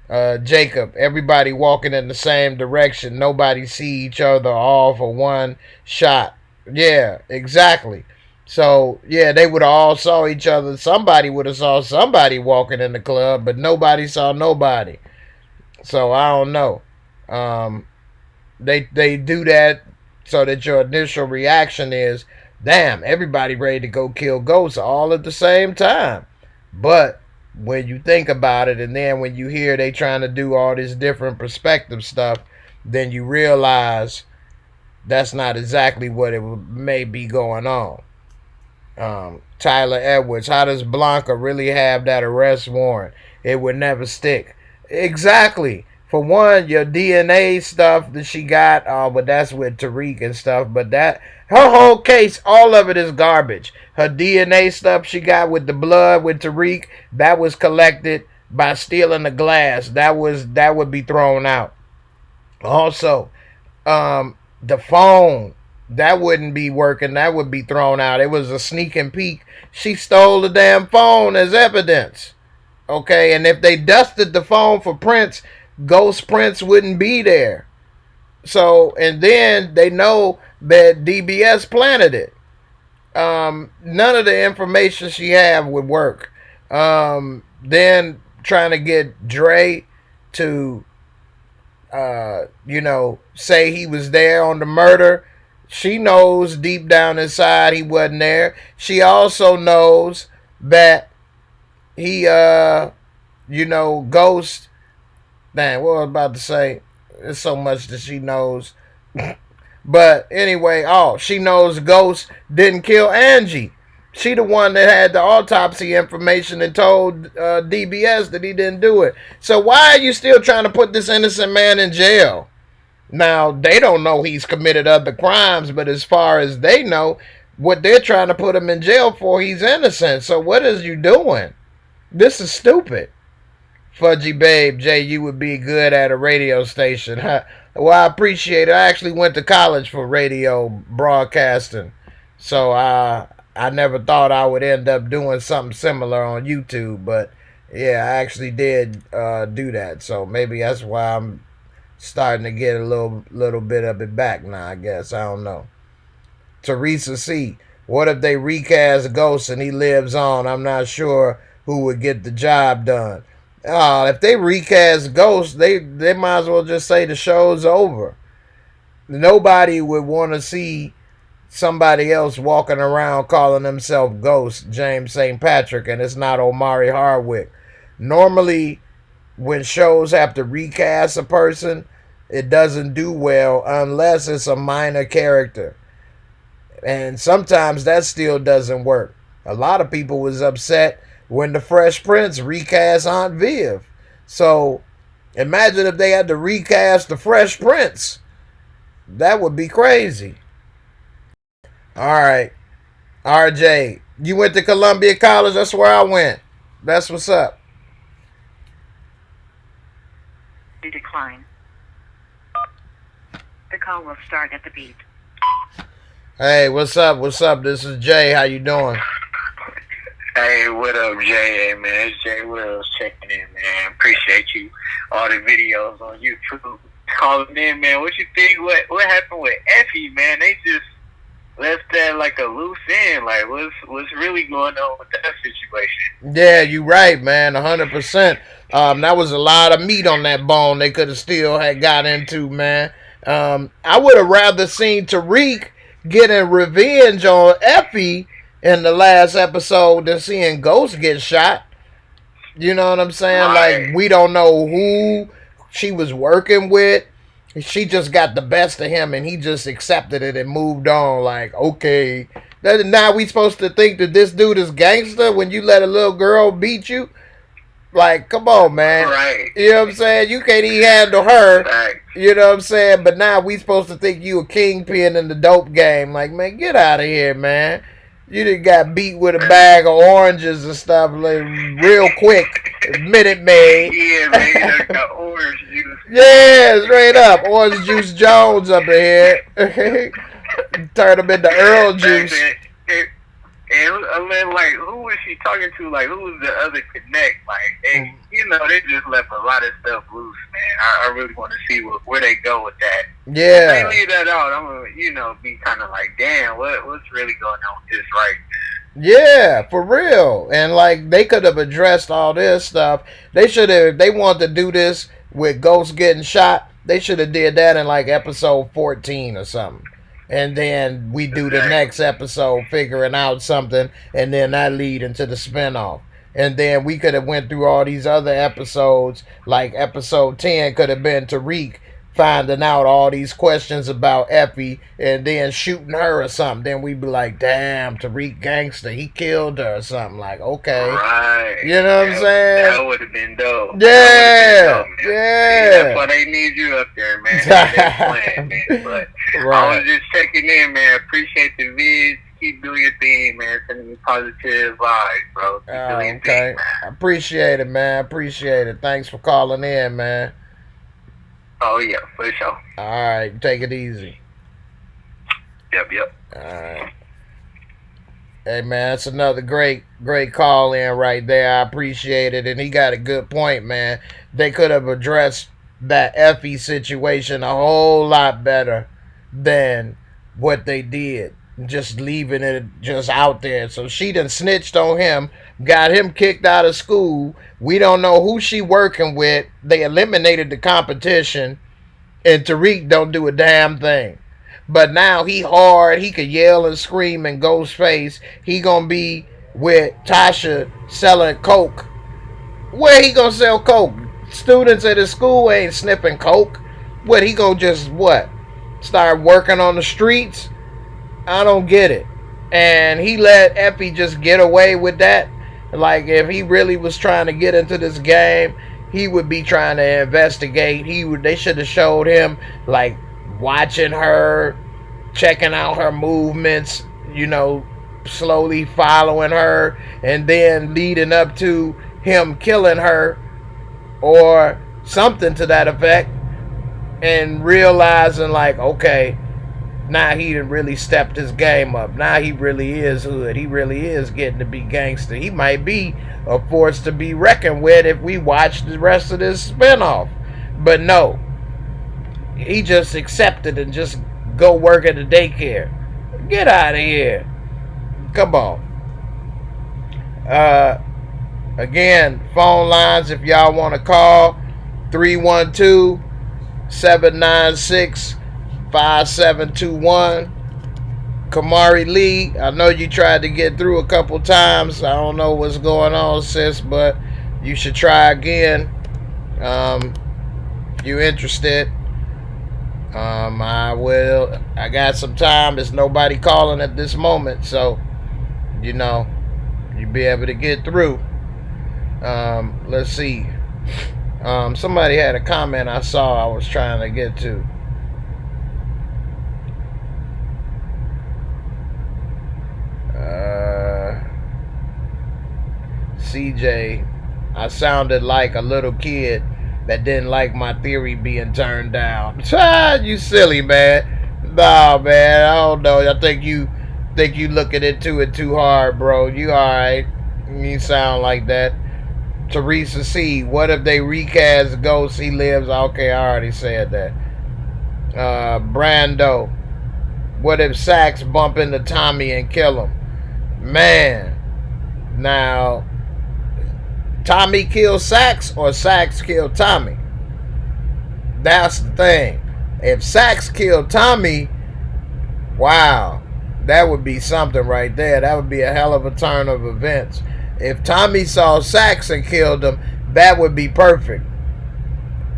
Jacob, everybody walking in the same direction. Nobody see each other all for one shot. Yeah, exactly. So yeah, they would have all saw each other. Somebody would have saw somebody walking in the club, but nobody saw nobody. So I don't know. Um, they do that so that your initial reaction is, damn, everybody ready to go kill ghosts all at the same time. But when you think about it, and then when you hear they trying to do all this different perspective stuff, then you realize that's not exactly what it may be going on. Tyler Edwards, how does Blanca really have that arrest warrant? It would never stick. Exactly. For one, your DNA stuff that she got, but that's with Tariq and stuff. But that her whole case, all of it is garbage. Her DNA stuff she got with the blood with Tariq, that was collected by stealing the glass. That would be thrown out. Also, the phone that wouldn't be working. That would be thrown out. It was a sneak and peek. She stole the damn phone as evidence. Okay, and if they dusted the phone for prints, ghost prints wouldn't be there. So, and then they know that DBS planted it. None of the information she had would work. Then trying to get Dre to, say he was there on the murder. She knows deep down inside he wasn't there. She also knows that he, Ghost. Dang, what was I about to say? There's so much that she knows. But anyway, she knows Ghost didn't kill Angie. She the one that had the autopsy information and told DBS that he didn't do it. So why are you still trying to put this innocent man in jail? Now, they don't know he's committed other crimes, but as far as they know, what they're trying to put him in jail for, he's innocent. So what is you doing? This is stupid. Fudgy Babe, Jay, you would be good at a radio station. Well, I appreciate it. I actually went to college for radio broadcasting. So I never thought I would end up doing something similar on YouTube. But yeah, I actually did do that. So maybe that's why I'm starting to get a little bit of it back now, I guess. I don't know. Teresa C. What if they recast Ghost and he lives on? I'm not sure who would get the job done. If they recast Ghost, they might as well just say the show's over. Nobody would want to see somebody else walking around calling himself Ghost, James St. Patrick, and it's not Omari Hardwick. Normally, when shows have to recast a person, it doesn't do well unless it's a minor character. And sometimes that still doesn't work. A lot of people was upset when the Fresh Prince recast Aunt Viv. So imagine if they had to recast the Fresh Prince. That would be crazy. All right. RJ, you went to Columbia College? That's where I went. That's what's up. Decline. The call will start at the beep. Hey, what's up? What's up? This is Jay. How you doing? Hey, what up, Jay? Hey, man, it's Jay Wills checking in, man. Appreciate you. All the videos on YouTube. calling in, man. What you think? What happened with Effie, man? They just left that like a loose end. Like, what's really going on with that situation? Yeah, you right, man. 100%. That was a lot of meat on that bone. They could have still had got into, man. I would have rather seen Tariq getting revenge on Effie in the last episode than seeing Ghost get shot. You know what I'm saying? Right. Like, we don't know who she was working with. She just got the best of him and he just accepted it and moved on. Like, okay. Now we supposed to think that this dude is gangster when you let a little girl beat you? Like, come on, man. Right. You know what I'm saying? You can't even handle her. Right. You know what I'm saying? But now we supposed to think you a kingpin in the dope game. Like, man, get out of here, man. You done got beat with a bag of oranges and stuff like real quick. Minute Maid. Yeah, man. You got orange juice. Yeah, straight up. Orange Juice Jones up in here. Turn them into Earl Juice. And I mean, like, who was she talking to? Like, who was the other connect? Like, they just left a lot of stuff loose, man. I really want to see where they go with that. Yeah. If they leave that out, I'm gonna, be kind of like, damn, what's really going on with this right now? Yeah, for real. And like they could have addressed all this stuff. They should have. If they wanted to do this with Ghost getting shot, they should have did that in like episode 14 or something. And then we do the next episode figuring out something, and then that lead into the spinoff. And then we could have went through all these other episodes, like episode 10 could have been Tariq finding out all these questions about Effie and then shooting her or something. Then we'd be like, damn, Tariq gangster, he killed her or something. Like, okay. Right. You know what I'm saying? That would have been dope. Yeah. Yeah. That's why they need you up there, man. They playing, man. But I was just checking in, man. Appreciate the vids. Keep doing your thing, man. Sending me positive vibes, bro. Keep doing your thing, man. I appreciate it, man. Appreciate it. Thanks for calling in, man. Oh, yeah, for sure. All right, take it easy. Yep. All right. Hey, man, that's another great call in right there. I appreciate it. And he got a good point, man. They could have addressed that Effie situation a whole lot better than what they did. Just leaving it just out there. So she done snitched on him, got him kicked out of school. We don't know who she working with. They eliminated the competition, and Tariq don't do a damn thing. But now he hard. He could yell and scream in Ghost's face. He gonna be with Tasha selling coke. Where he gonna sell coke? Students at his school ain't sniffing coke. What, he gonna just start working on the streets? I don't get it. And he let Effie just get away with that. Like, if he really was trying to get into this game, he would be trying to investigate. They should have showed him, like, watching her, checking out her movements, slowly following her, and then leading up to him killing her or something to that effect, and realizing, like, okay, now he done really stepped his game up. Now he really is hood. He really is getting to be gangster. He might be a force to be reckoned with if we watch the rest of this spinoff. But no, he just accepted and just go work at the daycare. Get out of here. Come on. Again, phone lines if y'all want to call. 312-796 5721. Kamari Lee, I know you tried to get through a couple times. I don't know what's going on, sis, but you should try again. If you're interested, I got some time. There's nobody calling at this moment, so you'll be able to get through. Let's see. Somebody had a comment I saw I was trying to get to. CJ, I sounded like a little kid that didn't like my theory being turned down. You silly, man. Nah, man, I don't know. I think you looking into it too hard, bro. You alright. You sound like that. Teresa C, what if they recast Ghost? He lives. Okay, I already said that. Brando. What if Sax bump into Tommy and kill him? Man, now Tommy killed Sax or Sax killed Tommy? That's the thing. If Sax killed Tommy, wow, that would be something right there. That would be a hell of a turn of events. If Tommy saw Sax and killed him, that would be perfect.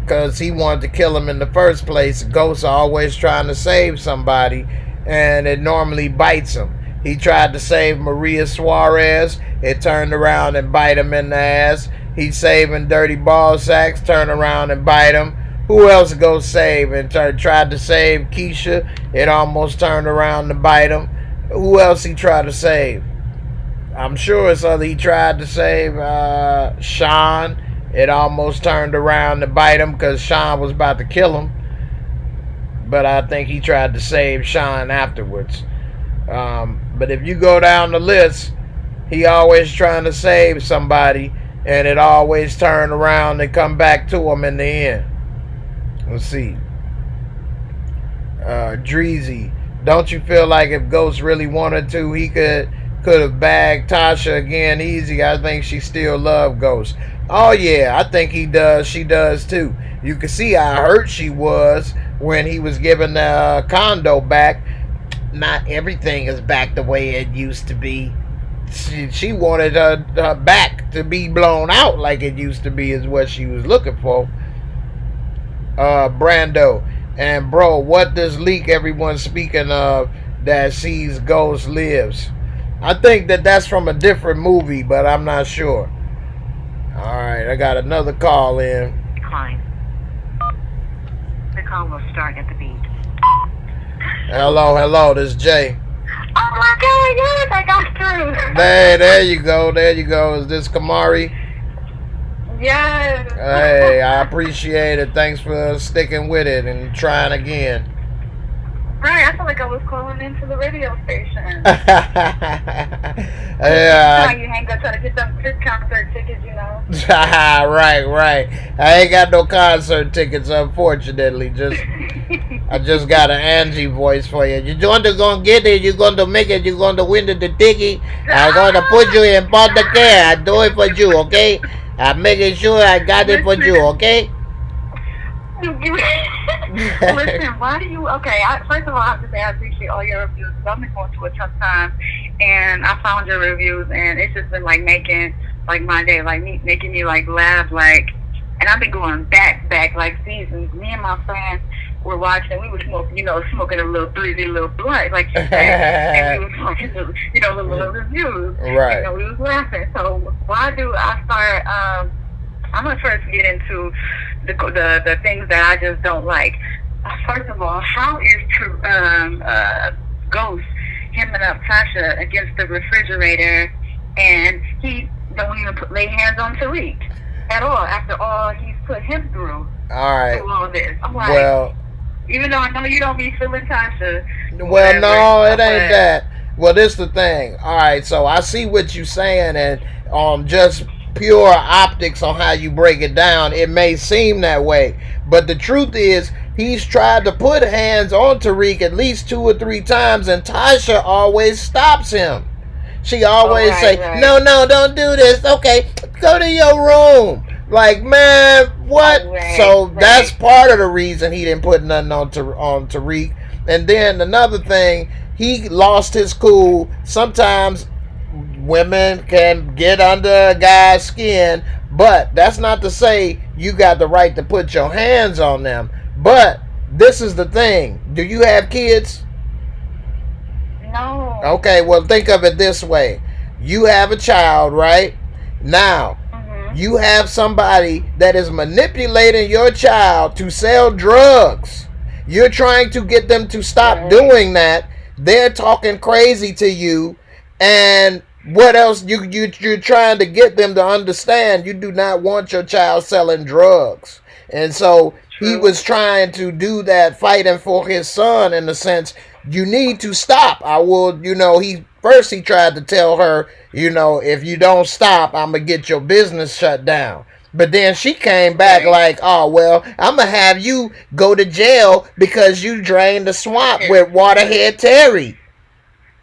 Because he wanted to kill him in the first place. Ghosts are always trying to save somebody, and it normally bites him. He tried to save Maria Suarez. It turned around and bite him in the ass. He's saving Dirty Ball Sacks, turn around and bite him. Who else go save? And tried to save Keisha. It almost turned around to bite him. Who else he tried to save? I'm sure it's other. He tried to save Sean. It almost turned around to bite him because Sean was about to kill him. But I think he tried to save Sean afterwards. But if you go down the list, he always trying to save somebody, and it always turn around and come back to him in the end. Let's see. Dreezy, don't you feel like if Ghost really wanted to, he could have bagged Tasha again easy? I think she still loved Ghost. Oh yeah, I think he does. She does too. You can see how hurt she was when he was giving the condo back. Not everything is back the way it used to be. She wanted her back to be blown out like it used to be, is what she was looking for. Brando, and bro, what this leak everyone's speaking of that sees Ghost lives? I think that's from a different movie, but I'm not sure. Alright, I got another call in. Decline. The call will start at the beat. Hello, this is Jay. Oh my god, yes, I got through. There you go. Is this Kamari? Yes. Hey, I appreciate it. Thanks for sticking with it and trying again. Right, I felt like I was calling into the radio station. Yeah. You hang up trying to get them concert tickets, you know. Right. I ain't got no concert tickets, unfortunately. I just got an Angie voice for you. You're going to get it. You're going to make it. You're going to win the ticket. I'm going to put you in the care. I do it for you, okay? I'm making sure I got it for you, okay? Listen, why do you? Okay, first of all, I have to say I appreciate all your reviews. I've been going through a tough time, and I found your reviews, and it's just been like making like my day, like making me like laugh, like. And I've been going back like seasons. Me and my friends were watching. We were smoking a little 3D little blunt, like you said, and we were talking to little reviews. Right. We was laughing. So why do I start? I'm gonna first get into the things that I just don't like. First of all, how is Ghost hemming up Tasha against the refrigerator, and he don't even lay hands on Tariq at all after all he's put him through? All right. Through all this, I'm like, well, even though I know you don't be feeling Tasha. Well, whatever, no, it ain't that. Well, this the thing. All right, so I see what you're saying, and just pure optics on how you break it down, it may seem that way, but the truth is he's tried to put hands on Tariq at least 2 or 3 times, and Tasha always stops him. She always say, right. No, don't do this. Okay, go to your room. Like, man, what? So that's part of the reason he didn't put nothing on Tariq. And then another thing, he lost his cool. Sometimes women can get under a guy's skin, but that's not to say you got the right to put your hands on them. But this is the thing. Do you have kids? No. Okay, well, think of it this way. You have a child, right? Now, you have somebody that is manipulating your child to sell drugs. You're trying to get them to stop doing that. They're talking crazy to you, and what else? You're trying to get them to understand you do not want your child selling drugs. And so he was trying to do that, fighting for his son in the sense, you need to stop. I will, he tried to tell her, if you don't stop, I'm going to get your business shut down. But then she came back Right. like, oh, well, I'm going to have you go to jail because you drained the swamp with Terry. Waterhead Terry.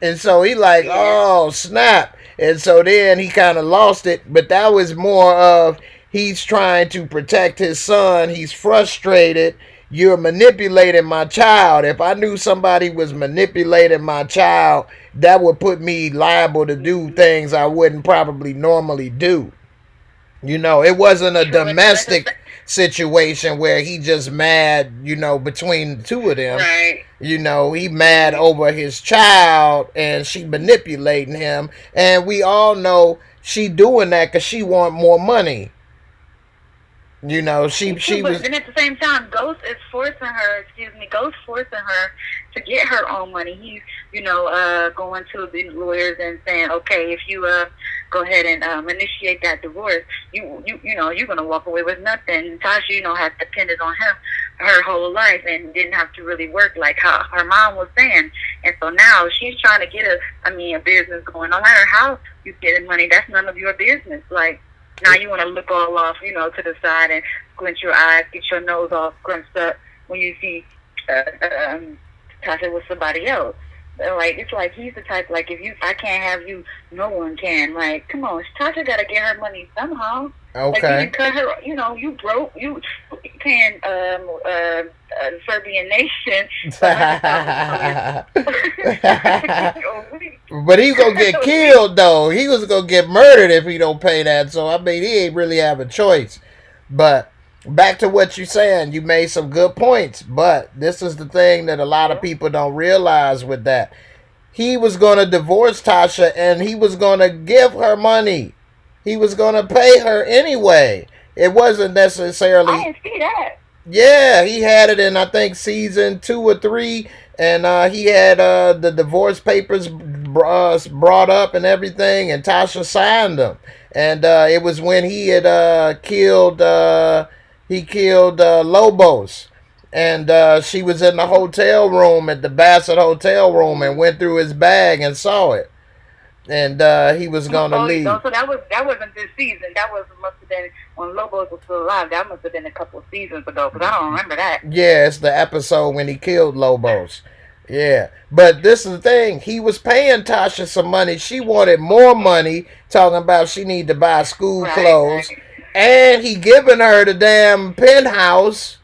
And so he like, Yeah. oh, snap. And so then he kind of lost it. But that was more of he's trying to protect his son. He's frustrated. You're manipulating my child. If I knew somebody was manipulating my child, that would put me liable to do Mm-hmm. things I wouldn't probably normally do. It wasn't a True. And at the domestic situation where he just mad, between the two of them. right. He mad over his child and she manipulating him. And we all know she doing that because she want more money. She Me too, she but was then at the same time, Ghost is forcing her. Excuse me, Ghost forcing her to get her own money. He's, going to the lawyers and saying, okay, if you go ahead and initiate that divorce, you're gonna walk away with nothing. Tasha, has depended on him her whole life and didn't have to really work like how her mom was saying. And so now she's trying to get a business going. No matter how you get money, that's none of your business. Like, now you want to look all off, to the side and squint your eyes, get your nose all scrunched up when you see Tasha with somebody else. Like, it's like he's the type, like, I can't have you, no one can. Like, come on, Tasha got to get her money somehow. Like, you okay. can cut her, you broke, you paying Serbian nation $100,000 a week. But he's gonna get killed though. He was gonna get murdered if he don't pay that. So I mean, he ain't really have a choice. But back to what you're saying, you made some good points. But this is the thing that a lot of Yeah. people don't realize with that. He was gonna divorce Tasha, and he was gonna give her money. He was gonna pay her anyway. It wasn't I necessarily. didn't see that. Yeah, he had it in I think season 2 or 3, and he had the divorce papers brought up and everything, and Tasha signed them. And it was when he had killed Lobos, and she was in the hotel room at the Bassett Hotel room and went through his bag and saw it, and he was gonna leave. So that wasn't this season. That must have been when Lobos was still alive. That must have been a couple of seasons ago because I don't remember that. Yeah, it's the episode when he killed Lobos. Yeah. But this is the thing. He was paying Tasha some money. She wanted more money, talking about she need to buy school Right, clothes. right. And he giving her the damn penthouse.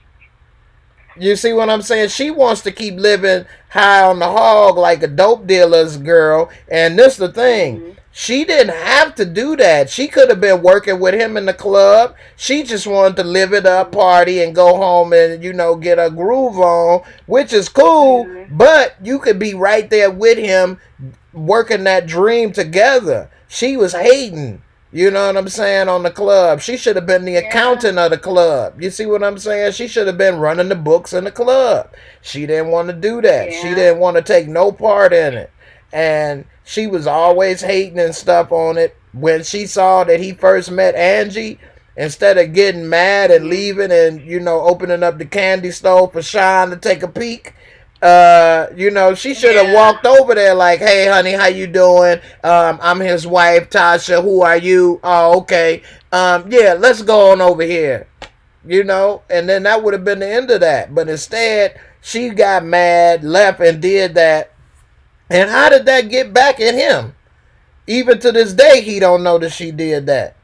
You see what I'm saying? She wants to keep living high on the hog like a dope dealer's girl. And this the thing. Mm-hmm. She didn't have to do that. She could have been working with him in the club. She just wanted to live it up, party, and go home and, get a groove on, which is cool. Mm-hmm. But you could be right there with him working that dream together. She was hating. You know what I'm saying, on the club. She should have been the Yeah. accountant of the club. You see what I'm saying? She should have been running the books in the club. She didn't want to do that. She Yeah. didn't want to take no part in it. And she was always hating and stuff on it. When she saw that he first met Angie, instead of getting mad and Mm-hmm. leaving and, opening up the candy store for Sean to take a peek, she should have Yeah. walked over there like, hey, honey, how you doing? I'm his wife, Tasha. Who are you? Oh, okay. Yeah, let's go on over here. And then that would have been the end of that. But instead, she got mad, left, and did that. And how did that get back at him? Even to this day, he don't know that she did that.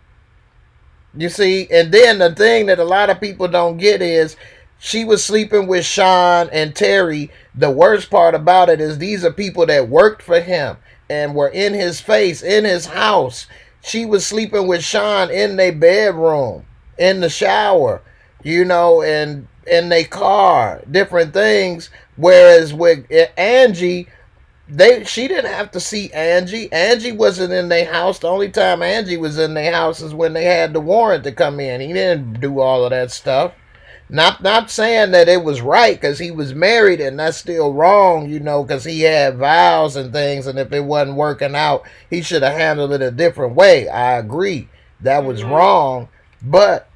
You see, and then the thing that a lot of people don't get is she was sleeping with Sean and Terry. The worst part about it is these are people that worked for him and were in his face, in his house. She was sleeping with Sean in their bedroom, in the shower, and in their car, different things. Whereas with Angie, she didn't have to see Angie. Angie wasn't in their house. The only time Angie was in their house is when they had the warrant to come in. He didn't do all of that stuff. Not saying that it was right because he was married and that's still wrong, because he had vows and things, and if it wasn't working out, he should have handled it a different way. I agree. That was Mm-hmm. wrong. But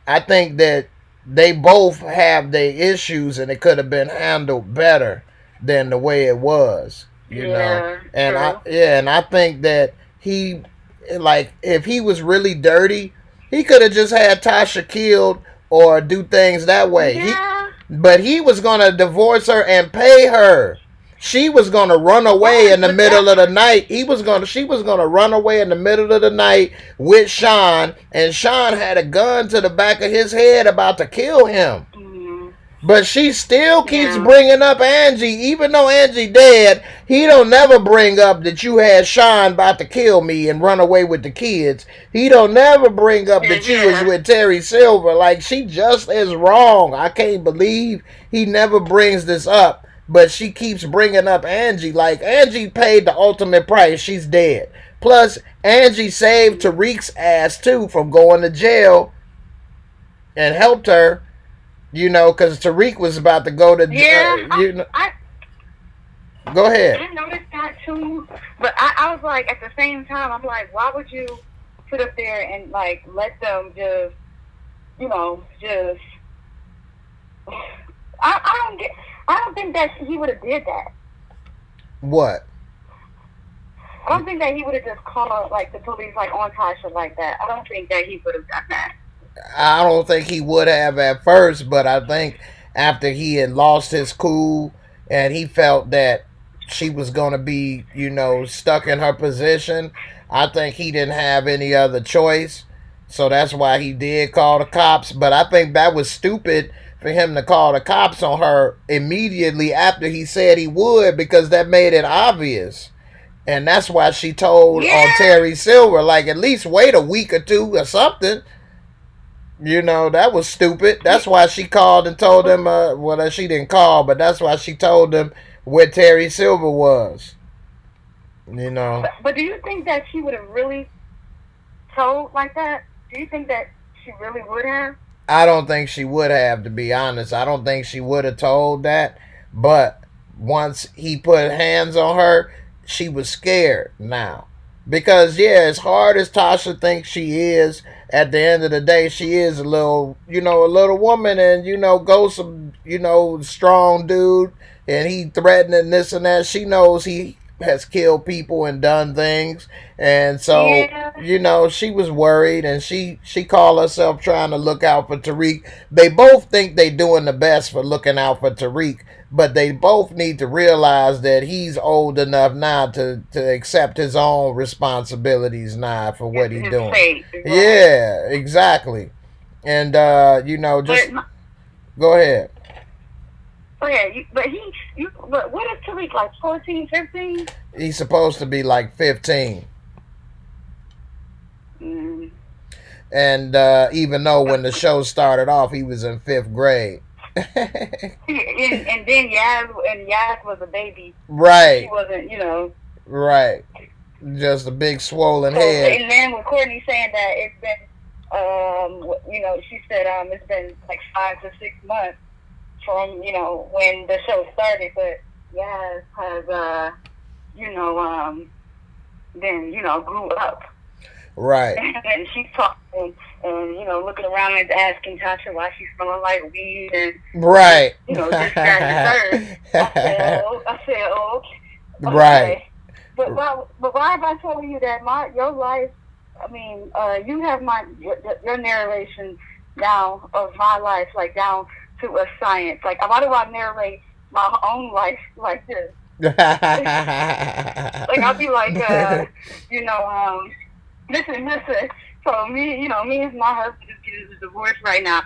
I think that they both have their issues and it could have been handled better than the way it was. Yeah. And True. I think that he, like, if he was really dirty, He could have just had Tasha killed or do things that way. Yeah. But he was gonna divorce her and pay her. She was gonna run away Right, in the but middle of the night. She was gonna run away in the middle of the night with Sean, and Sean had a gun to the back of his head about to kill him. But she still keeps bringing up Angie, even though Angie dead. He don't never bring up that you had Sean about to kill me and run away with the kids. He don't never bring up that you was with Terry Silver. Like, she just is wrong. I can't believe he never brings this up. But she keeps bringing up Angie. Like, Angie paid the ultimate price. She's dead. Plus, Angie saved Tariq's ass too from going to jail and helped her. You know, because Tariq was about to go to. Go ahead. I noticed that too, but I was like, at the same time, I'm like, why would you sit up there and like let them just, just? I don't think that he would have did that. What? I don't think that he would have just called like the police like on Tasha like that. I don't think that he would have done that. I don't think he would have at first, but I think after he had lost his cool and he felt that she was going to be, stuck in her position, I think he didn't have any other choice. So that's why he did call the cops. But I think that was stupid for him to call the cops on her immediately after he said he would, because that made it obvious. And that's why she told on Terry Silver, like, at least wait a week or two or something. That was stupid. That's why she called and told him, she didn't call, but that's why she told him where Terry Silver was. But do you think that she would have really told like that? Do you think that she really would have? I don't think she would have, to be honest. I don't think she would have told that. But once he put hands on her, she was scared now. Because, as hard as Tasha thinks she is, at the end of the day, she is a little woman, and, Ghost, strong dude, and he threatening this and that. She knows he has killed people and done things, and so, she was worried, and she called herself trying to look out for Tariq. They both think they doing the best for looking out for Tariq, but they both need to realize that he's old enough now to accept his own responsibilities now for what he's doing. Fate, right? Yeah, exactly. And, just go ahead. But what is Tariq, like 14, 15? He's supposed to be like 15. And even though when the show started off, he was in 5th grade. and then Yaz was a baby. Right. She wasn't, Right. Just a big swollen head. And then with Courtney saying that it's been, she said it's been like 5 to 6 months from, when the show started, but Yaz has, then, grew up. Right. And she's talking and, looking around and asking Tasha why she's smelling like weed and, right. this, that, and the third. I said, oh, okay. Right. But why am I telling you that your life, I mean, you have your narration down of my life, like down to a science. Like, why do I narrate my own life like this? Like, I'll be like, listen. So me and my husband just getting a divorce right now,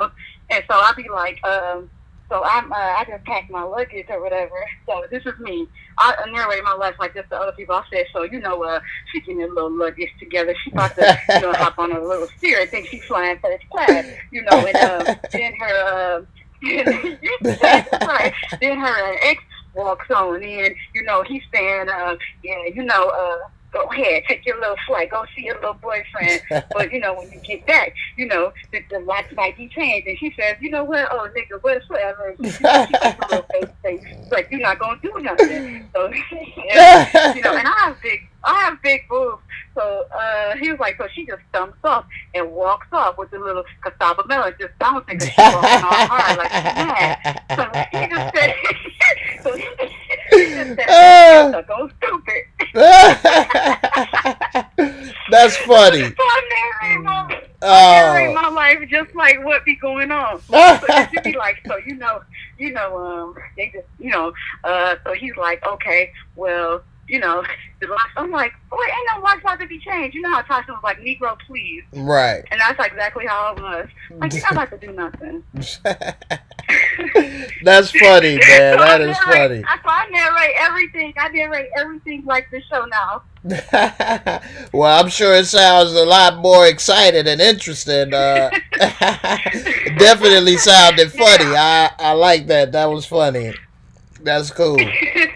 and so I'll be like, so I just packed my luggage or whatever. So this is me. I narrate my life like this to other people. I said, so she getting a little luggage together. She about to hop on a little steer. I think she's flying first class. And then her then her ex walks on in. He's saying, go ahead, take your little flight, go see your little boyfriend. But, when you get back, the lights might be changed. And she says, you know what? Oh, nigga, whatsoever. She makes a little face, like, you're not going to do nothing. So, and I have big boobs. So, he was like, so she just stumps off and walks off with the little cassava melon just bouncing because she's walking all hard like she's mad. So he just said, go stupid. That's funny. I narrate Oh. my life just like what be going on. So you be like, so they just, so he's like, okay, well, the locks. I'm like, wait, ain't no locks about to be changed. You know how Tasha was like, Negro, please. Right. And that's exactly how it was. Like, you're not about to do nothing. That's funny, man. So That is funny. I narrate everything. I narrate everything like the show now. Well, I'm sure it sounds a lot more excited and interesting. Definitely sounded funny. I like that. That was funny. That's cool. Like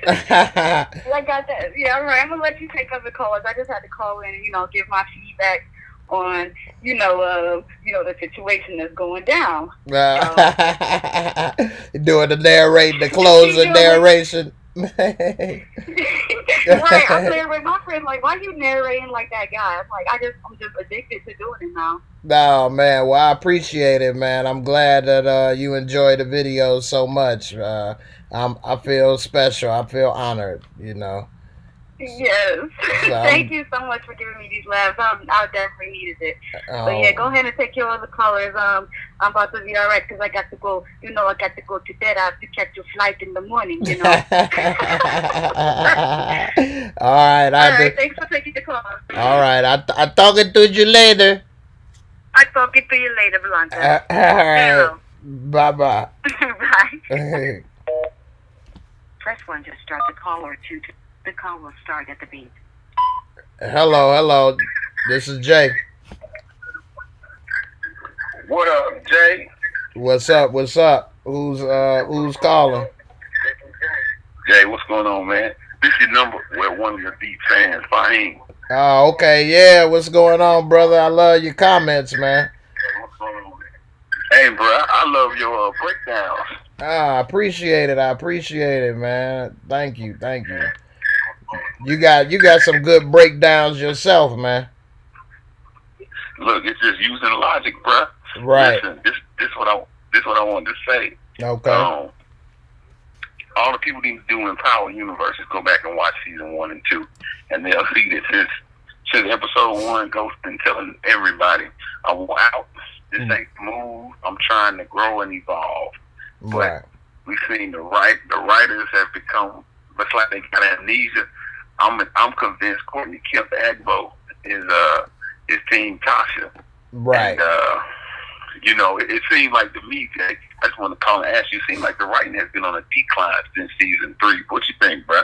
I said, yeah, all right. I'm gonna let you take other callers. I just had to call in and give my feedback on the situation that's going down. Doing the narrating, the closing narration. Right, I'm there with my friend. Like, why you narrating like that guy? I'm like, I'm just addicted to doing it now. No, man. Well, I appreciate it, man. I'm glad that you enjoy the videos so much. I feel special. I feel honored. Yes. Thank you so much for giving me these laughs. I definitely needed it. So yeah, go ahead and take your other callers. I'm about to be alright because I got to go. I got to go to bed. I have to catch a flight in the morning. All right. All right. Thanks for taking the call. All right. I talking to you later. I talking to you later, Blanca. All right. Bye bye. Bye. Press 1 to start the call or 2 to. The call will start at the beep. Hello. This is Jay. What up, Jay? What's up? Who's calling? Jay, what's going on, man? This is your number with one of your deep fans, Fahim. Oh, okay. Yeah, what's going on, brother? I love your comments, man. Hey, bro, I love your breakdowns. I appreciate it, man. Thank you. You got some good breakdowns yourself, man. Look, it's just using logic, bro. Right. Listen, this what I wanted to say. Okay. All the people need to do in Power Universe is go back and watch season 1 and 2, and they'll see that since episode 1, Ghost been telling everybody, I want out. This ain't smooth. I'm trying to grow and evolve. Right. But we've seen the writers have become much like they got amnesia. I'm convinced Courtney Kemp Agbo is Team Tasha. Right. And, it seems like to me, Jay, I just want to call and ask you, it seems like the writing has been on a decline since season 3. What you think, bro?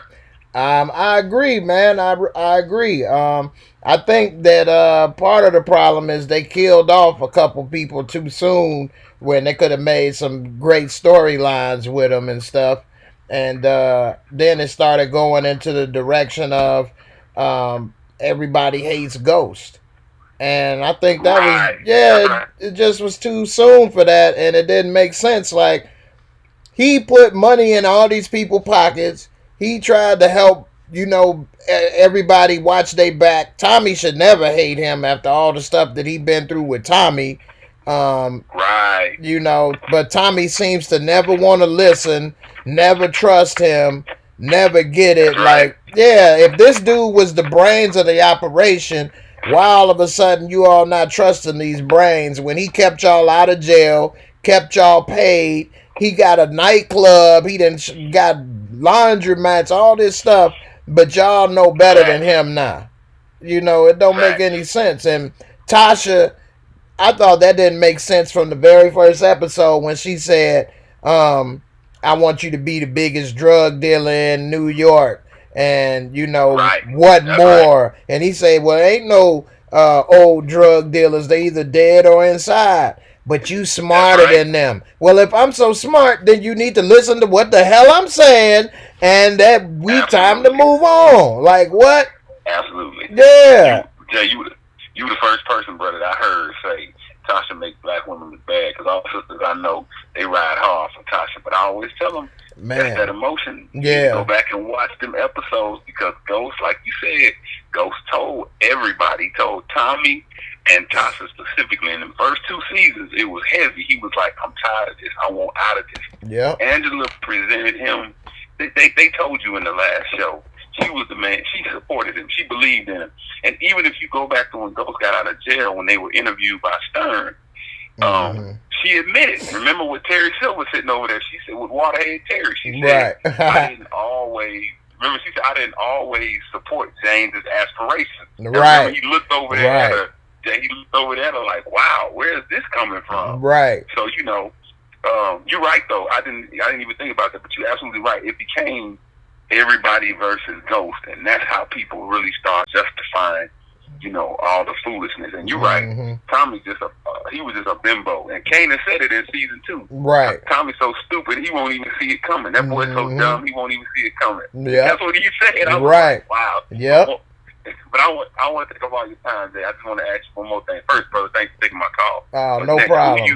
I agree, man. I agree. I think that part of the problem is they killed off a couple people too soon when they could have made some great storylines with them and stuff. And then it started going into the direction of everybody hates Ghost. And I think that was, it just was too soon for that. And it didn't make sense. Like, he put money in all these people's pockets. He tried to help, everybody watch their back. Tommy should never hate him after all the stuff that he been through with Tommy. Right. But Tommy seems to never want to listen, never trust him, never get it. Right. Like, yeah, if this dude was the brains of the operation, why all of a sudden you all not trusting these brains when he kept y'all out of jail, kept y'all paid, he got a nightclub, he done got laundromats, all this stuff, but y'all know better than him now. It don't make any sense. And Tasha, I thought that didn't make sense from the very first episode when she said, I want you to be the biggest drug dealer in New York. And, what more? Right. And he said, well, ain't no old drug dealers. They either dead or inside. But you smarter than them. Well, if I'm so smart, then you need to listen to what the hell I'm saying. And that time to move on. Like, what? Absolutely. Yeah. Jay, you were the first person, brother, that I heard say Tasha make black women look bad. Because all sisters I know, they ride hard for Tasha. But I always tell them, that's that emotion. Yeah. Go back and watch them episodes because Ghost, like you said, Ghost told everybody, told Tommy and Tasha specifically. In the first 2 seasons, it was heavy. He was like, I'm tired of this. I want out of this. Yeah. Angela presented him. They told you in the last show, she was the man. She supported him. She believed in him. And even if you go back to when Ghost got out of jail, when they were interviewed by Stern, she admitted. Remember with Terry Silver sitting over there? She said, with Waterhead Terry, she said, I didn't always. Remember, she said, I didn't always support James's aspirations. Remember, he looked over there at her. He looked over there like, wow, where is this coming from? Right. So you're right though. I didn't even think about that, but you're absolutely right. It became everybody versus Ghost, and that's how people really start justifying, all the foolishness. And you're right. Tommy he was just a bimbo, and Kanan said it in season 2. Right. Tommy's so stupid he won't even see it coming. That boy's so dumb he won't even see it coming. Yeah. That's what he said. I was like, wow. Yep. But I want to take up all your time there. I just want to ask you one more thing. First, brother, thanks for taking my call. Oh, no problem.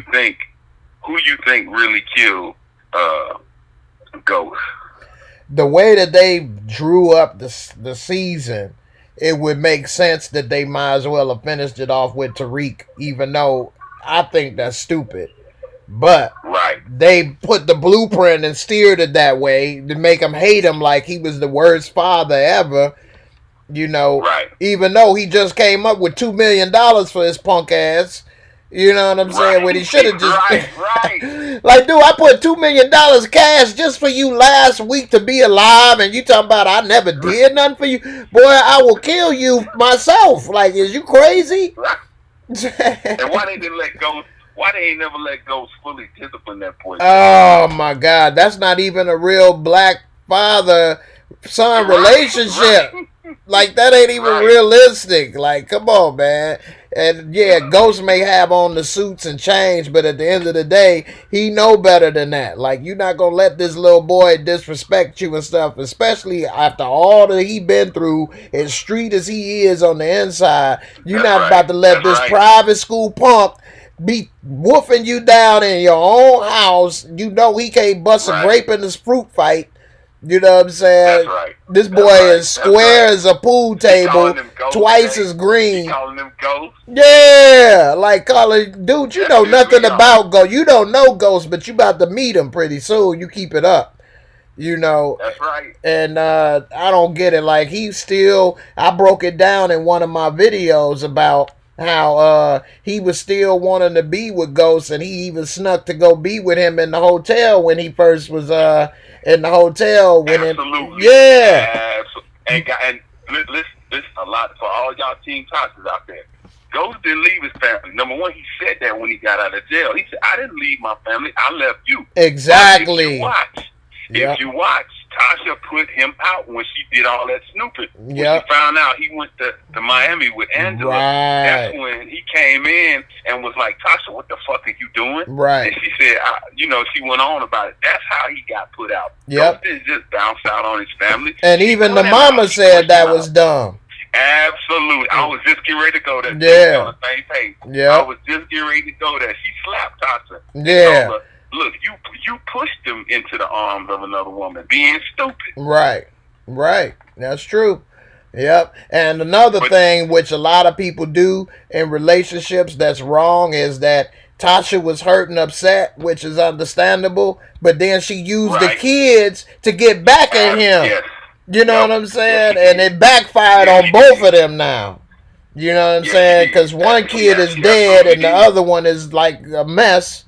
Who you think really killed Ghost? The way that they drew up the season, it would make sense that they might as well have finished it off with Tariq, even though I think that's stupid. But they put the blueprint and steered it that way to make him hate him like he was the worst father ever. Even though he just came up with $2 million for his punk ass. You know what I'm saying? When he should have just like, dude, I put $2 million cash just for you last week to be alive, and you talking about I never did nothing for you, boy. I will kill you myself. Like, is you crazy? And why they didn't let Ghost? Why they ain't never let Ghost fully discipline that boy? Oh my God, that's not even a real black father-son relationship. Like, that ain't even realistic. Like, come on, man. And yeah, Ghost may have on the suits and change, but at the end of the day, he know better than that. Like, you're not gonna let this little boy disrespect you and stuff, especially after all that he been through, as street as he is on the inside. You're not about to let this private school punk be woofing you down in your own house. You know he can't bust a grape in this fruit fight. You know what I'm saying? This boy is square as a pool table, twice as green. Calling them Ghosts? Yeah, like calling, dude, you know nothing about Ghost. You don't know Ghost, but you about to meet him pretty soon. You keep it up. That's right. And I don't get it. Like, I broke it down in one of my videos about how he was still wanting to be with Ghost, and he even snuck to go be with him in the hotel when he first was in the hotel. Absolutely. And listen a lot for all y'all Team Toxics out there. Ghost didn't leave his family. Number one, he said that when he got out of jail. He said, I didn't leave my family. I left you. Exactly. If you watch, Tasha put him out when she did all that snooping. When she found out he went to Miami with Angela, that's when he came in and was like, Tasha, what the fuck are you doing? Right. And she said, she went on about it. That's how he got put out. Yep. Ghost didn't just bounce out on his family. And even the mama said that was dumb. Absolutely. I was just getting ready to go there. Yeah. On the same page. Yeah. I was just getting ready to go there. She slapped Tasha. Yeah. Look, you pushed him into the arms of another woman, being stupid. Right. That's true. Yep. And another thing which a lot of people do in relationships that's wrong is that Tasha was hurt and upset, which is understandable, but then she used the kids to get back at him. Yes. You know what I'm saying? And it backfired on both of them now. You know what I'm saying? Because one kid is dead and the other one is like a mess.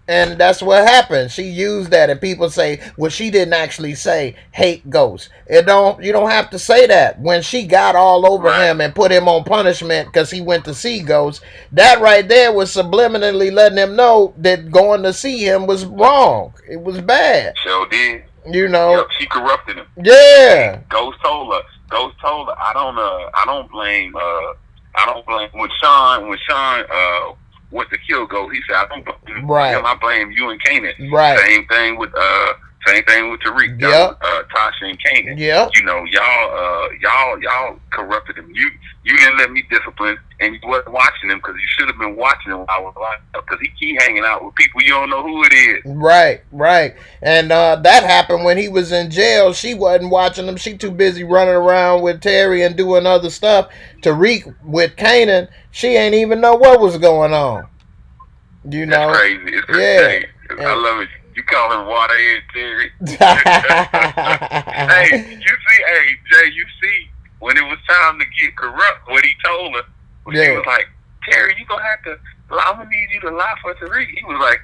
And that's what happened. She used that, and people say, well, she didn't actually say hate Ghost. You don't have to say that. When she got all over him and put him on punishment because he went to see Ghost, that right there was subliminally letting him know that going to see him was wrong. It was bad. Sure did. She corrupted him. Yeah. Ghost told her. I don't blame when Sean went to kill Ghost. He said, I don't blame him. I blame you and Kanan. Right. Same thing with Tariq. Tasha and Kanan. Yep. Y'all corrupted him. You didn't let me discipline, and you wasn't watching him because you should have been watching him while I was locked up, because he keep hanging out with people you don't know who it is. Right. And that happened when he was in jail. She wasn't watching him. She too busy running around with Terry and doing other stuff. Tariq with Kanan, she ain't even know what was going on. That's crazy. It's crazy. I love it. You call him Waterhead Terry. Hey, Jay, you see, when it was time to get corrupt, what he Well, she was like, Terry, you gonna have to. I'm gonna need you to lie for Tariq. He was like,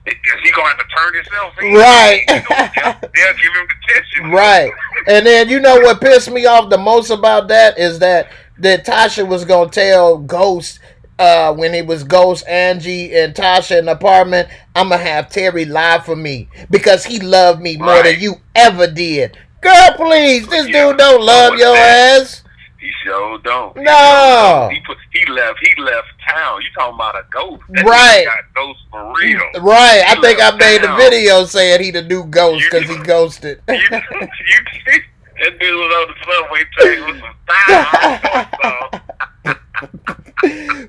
is he gonna have to turn himself in? Right. They'll give him detention. Right. And then you know what pissed me off the most about that is that Tasha was gonna tell Ghost when it was Ghost, Angie, and Tasha in the apartment, I'm gonna have Terry lie for me because he loved me more than you ever did. Girl, please, this dude don't love your ass. He sure don't. No. He left town. You talking about a ghost? That right. Got ghost for real. Right. I think I made a video saying he the new ghost because he ghosted. That dude was on the subway train with some thigh.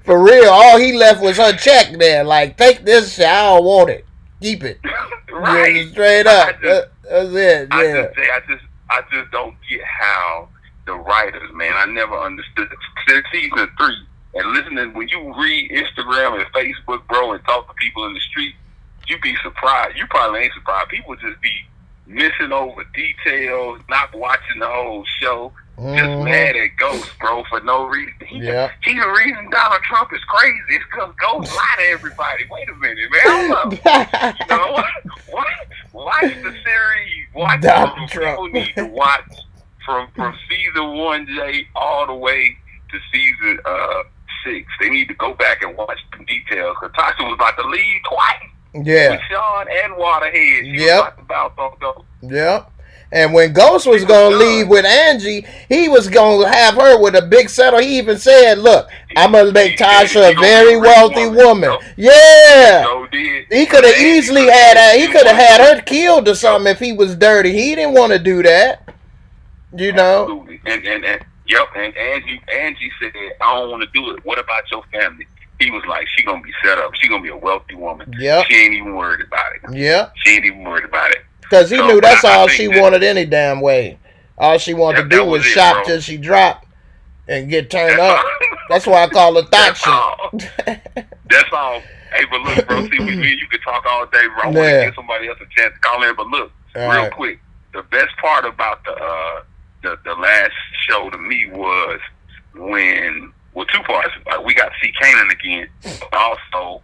For real, all he left was her check there. Like, take this shit. I don't want it. Keep it. Right. Yeah, straight up. That's it. Yeah. I just don't get how the writers, man. I never understood since season 3. And listening, when you read Instagram and Facebook, bro, and talk to people in the street, you be surprised. You probably ain't surprised. People just be missing over details, not watching the whole show, just mad at Ghost, bro, for no reason. He the reason Donald Trump is crazy. It's because Ghost lie to everybody. Wait a minute, man. Hold up. You know, watch the series. Watch Donald Trump. People need to watch from season 1, Jay, all the way to season 6. They need to go back and watch the details because Tasha was about to leave twice. Yeah. With Sean and Waterhead. She was about to bounce on Ghost. Yep. And when Ghost was going to leave with Angie, he was going to have her with a big settle. He even said, look, I'm going to make Tasha a very wealthy woman. Yeah. He could have easily had her killed or something if he was dirty. He didn't want to do that. You know? Absolutely. And Angie said, I don't want to do it. What about your family? He was like, she going to be set up. She going to be a wealthy woman. Yep. She ain't even worried about it. Yeah. She ain't even worried about it. Because he knew that's all she wanted any damn way. All she wanted to do was shop till she dropped and get turned up. That's why I call her thought shit. That's all. Hey, but look, bro, see, with me, you could talk all day, bro. I want to give somebody else a chance to call in. But look, real quick, the best part about the last show to me was when, well, 2 parts. We got to see Kanan again. Also,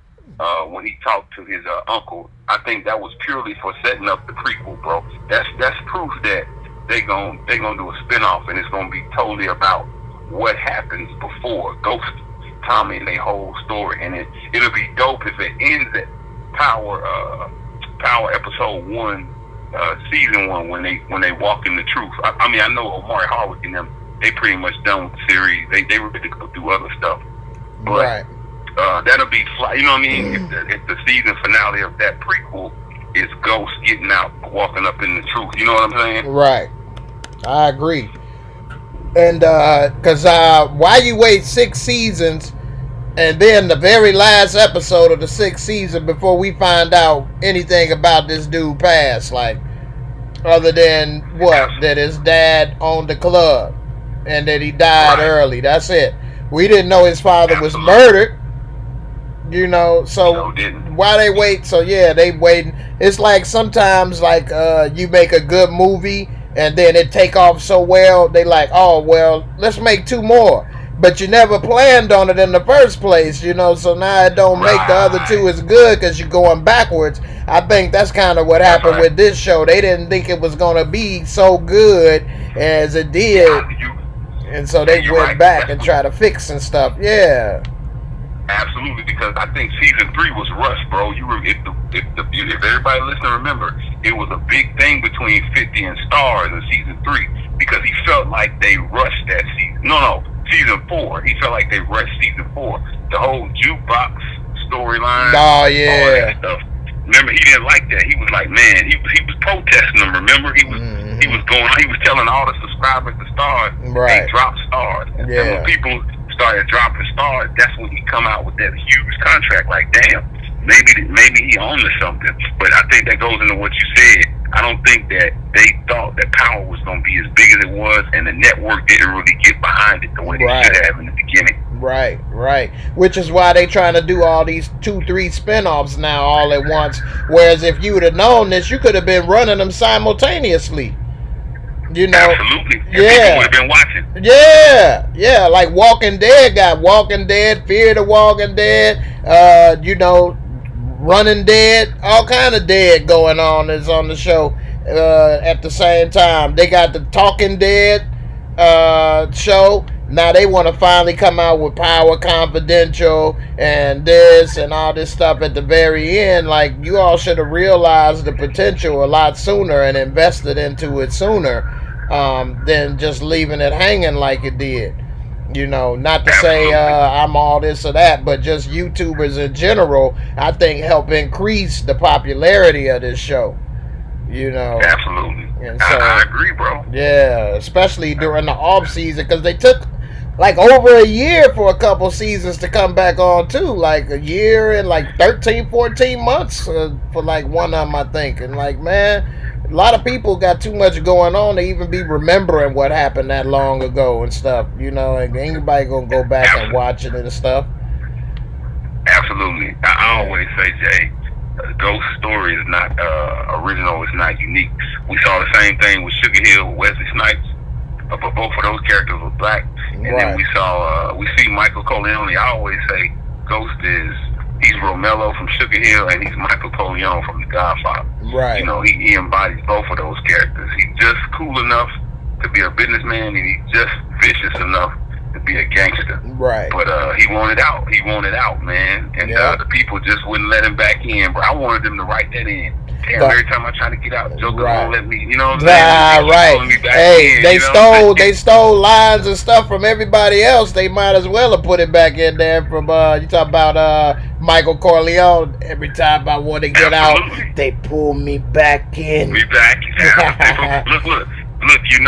when he talked to his uncle, I think that was purely for setting up the prequel, bro. That's proof that they gonna do a spinoff, and it's gonna be totally about what happens before Ghost, Tommy, and their whole story. And it'll be dope if it ends at Power episode 1, season 1, when they walk in the truth. I mean, I know Omari Hardwick and them, they pretty much done with the series. They ready to go do other stuff, but. Right. That'll be fly. You know what I mean? If the season finale of that prequel is Ghost getting out, walking up in the truth. You know what I'm saying? Right. I agree. And because why you wait 6 seasons and then the very last episode of the 6th season before we find out anything about this dude past, like other than what, that his dad owned the club and that he died early. That's it. We didn't know his father was murdered. You know, so why they wait? So yeah, they waiting. It's like sometimes, like you make a good movie and then it take off so well, they like, oh well, let's make 2 more. But you never planned on it in the first place, you know. So now it don't make the other 2 as good because you're going backwards. I think that's kind of what happened with this show. They didn't think it was gonna be so good as it did, and so they went back and tried to fix and stuff. Yeah. Absolutely, because I think season 3 was rushed, bro. If everybody listening, remember, it was a big thing between 50 and Stars in season 3 because he felt like they rushed that season. No, season 4. He felt like they rushed season 4. The whole jukebox storyline. Oh yeah. All that stuff. Remember, he didn't like that. He was like, man, he was protesting them. Remember, he was telling all the subscribers to Stars, they dropped Stars. And when people started dropping Stars, that's when he come out with that huge contract. Like, damn, maybe he owned to something. But I think that goes into what you said. I don't think that they thought that Power was going to be as big as it was, and the network didn't really get behind it the way they should have in the beginning. Right. Which is why they trying to do all these 2-3 spinoffs now all at once. Whereas if you would have known this, you could have been running them simultaneously. You know, Absolutely. And people would yeah. have been watching. Yeah, like Walking Dead got Walking Dead, Fear the Walking Dead, Running Dead, all kind of dead going on is on the show at the same time. They got the Talking Dead show. Now they want to finally come out with Power Confidential and this and all this stuff at the very end. Like, you all should have realized the potential a lot sooner and invested into it sooner than just leaving it hanging like it did. Not to say Absolutely. I'm all this or that, but just YouTubers in general, I think help increase the popularity of this show. You know, Absolutely. and I so agree, bro. yeah, especially during the off season because they took like over a year for a couple seasons to come back on too, like a year and like 13, 14 months for like one of them, I think. And like, man, a lot of people got too much going on to even be remembering what happened that long ago and stuff. And anybody gonna go back and Absolutely. watch it and stuff. Absolutely. I Yeah. always say, Jay, Ghost story is not original. It's not unique. We saw the same thing with Sugar Hill with Wesley Snipes, but both of those characters were black. And then Right. we see Michael Corleone. I always say Ghost he's Romello from Sugar Hill, and he's Michael Corleone from The Godfather. Right. He embodies both of those characters. He's just cool enough to be a businessman, and he's just vicious enough to be a gangster. Right. But he wanted out. He wanted out, man. And Yeah. the people just wouldn't let him back in. But I wanted them to write that in. Damn, But every time I try to get out, Joker right. won't let me. You know what I'm saying? They Right. pulling me back Hey, in, they you know what I'm stole saying? they stole lines and stuff from everybody else. They might as well have put it back in there from you talk about Michael Corleone. Every time I want to get Absolutely. out, they pull me back in. Me back. Look. You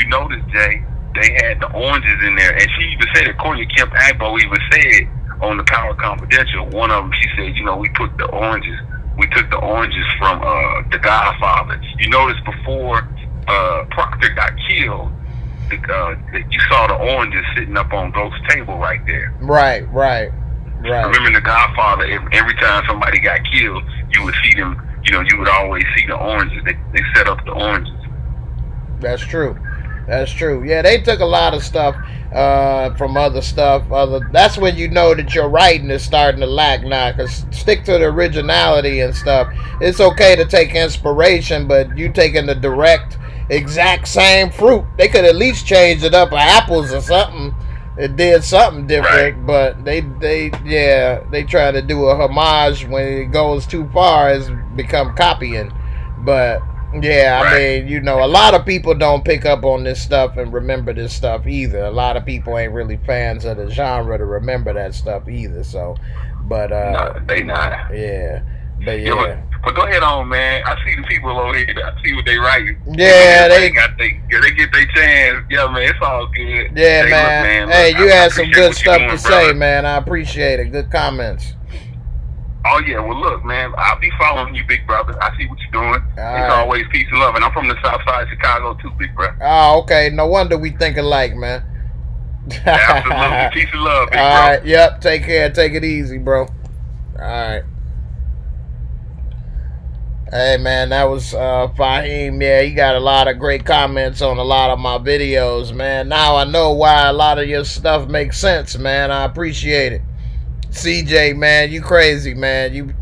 notice, Jay. They had the oranges in there, and she even said it. Courtney Kemp Agbo even said on the Power Confidential. One of them, she said, we put the oranges. We took the oranges from The Godfather. You notice before Proctor got killed, you saw the oranges sitting up on Ghost's table right there. Right. Remember in The Godfather, every time somebody got killed, you would see them. You would always see the oranges. They set up the oranges. That's true. Yeah, they took a lot of stuff from other stuff. That's when you know that your writing is starting to lack now. Cause stick to the originality and stuff. It's okay to take inspiration, but you taking the direct, exact same fruit. They could at least change it up, apples or something. It did something different, Right. but they try to do a homage when it goes too far. It's become copying, but. Yeah, I Right. mean, a lot of people don't pick up on this stuff and remember this stuff either. A lot of people ain't really fans of the genre to remember that stuff either. So, but No, they not. yeah, but Yeah, yeah, but go ahead on, man. I see the people over here. I see what they writing. yeah, They get their chance. Yeah, man, it's all good. yeah, Hey, man. look, Hey, you I had some appreciate good what stuff you're to doing, say, brother. man. I appreciate it. Good comments. Oh yeah, well look, man, I'll be following you, big brother. I see what you're doing. It's right. always peace and love, and I'm from the South Side of Chicago too, big brother. Oh, okay. No wonder we think alike, man. Absolutely, peace and love, big All bro. right. Yep. Take care. Take it easy, bro. All right. Hey man, that was Fahim. Yeah, he got a lot of great comments on a lot of my videos, man. Now I know why a lot of your stuff makes sense, man. I appreciate it. CJ, man, you crazy, man. You,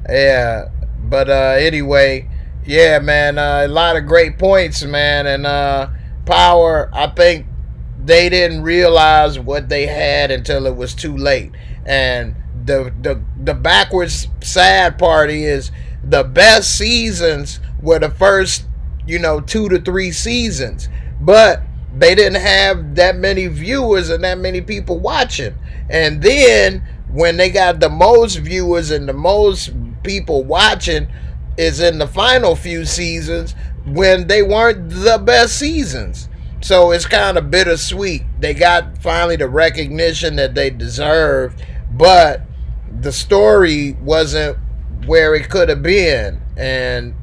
yeah. But anyway, yeah, man. A lot of great points, man. And Power, I think they didn't realize what they had until it was too late. And the backwards sad part is the best seasons were the first 2 to 3 seasons, but they didn't have that many viewers and that many people watching. And then when they got the most viewers and the most people watching is in the final few seasons when they weren't the best seasons. So it's kind of bittersweet. They got finally the recognition that they deserved, but the story wasn't where it could have been. And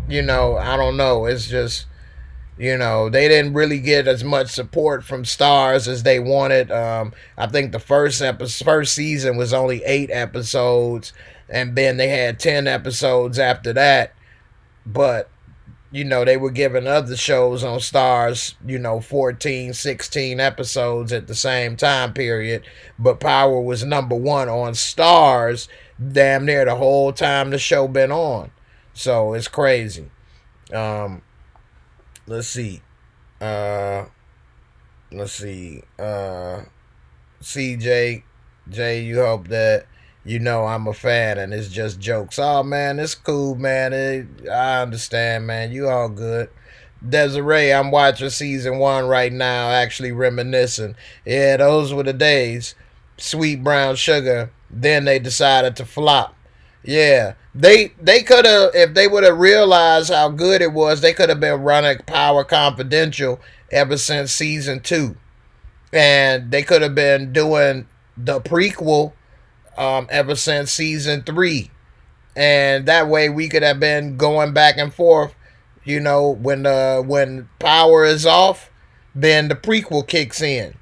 I don't know. It's just they didn't really get as much support from stars as they wanted. I think the first season was only 8 episodes, and then they had 10 episodes after that. But they were giving other shows on Stars, 14, 16 episodes at the same time period. But Power was number one on Stars damn near the whole time the show been on. So it's crazy. Um, let's see. Uh, let's see. CJ, Jay, you hope that I'm a fan and it's just jokes. Oh man, it's cool, man. I understand, man. You all good. Desiree, I'm watching season one right now, actually reminiscing. Yeah, those were the days. Sweet Brown Sugar. Then they decided to flop. Yeah, they could have, if they would have realized how good it was, they could have been running Power Confidential ever since season two, and they could have been doing the prequel ever since season three, and that way we could have been going back and forth. When Power is off, then the prequel kicks in.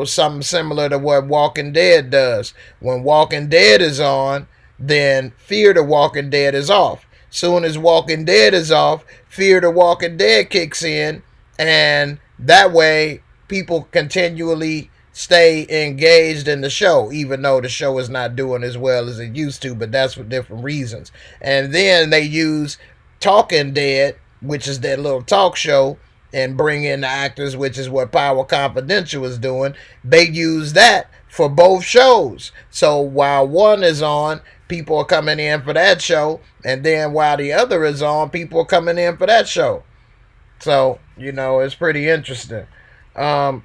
Something similar to what Walking Dead does. When Walking Dead is on, then Fear the Walking Dead is off. Soon as Walking Dead is off, Fear the Walking Dead kicks in, and that way people continually stay engaged in the show, even though the show is not doing as well as it used to, but that's for different reasons. And then they use Talking Dead, which is their little talk show, and bring in the actors, which is what Power Confidential is doing. They use that for both shows. So while one is on, people are coming in for that show, and then while the other is on, people are coming in for that show. So, it's pretty interesting. I'm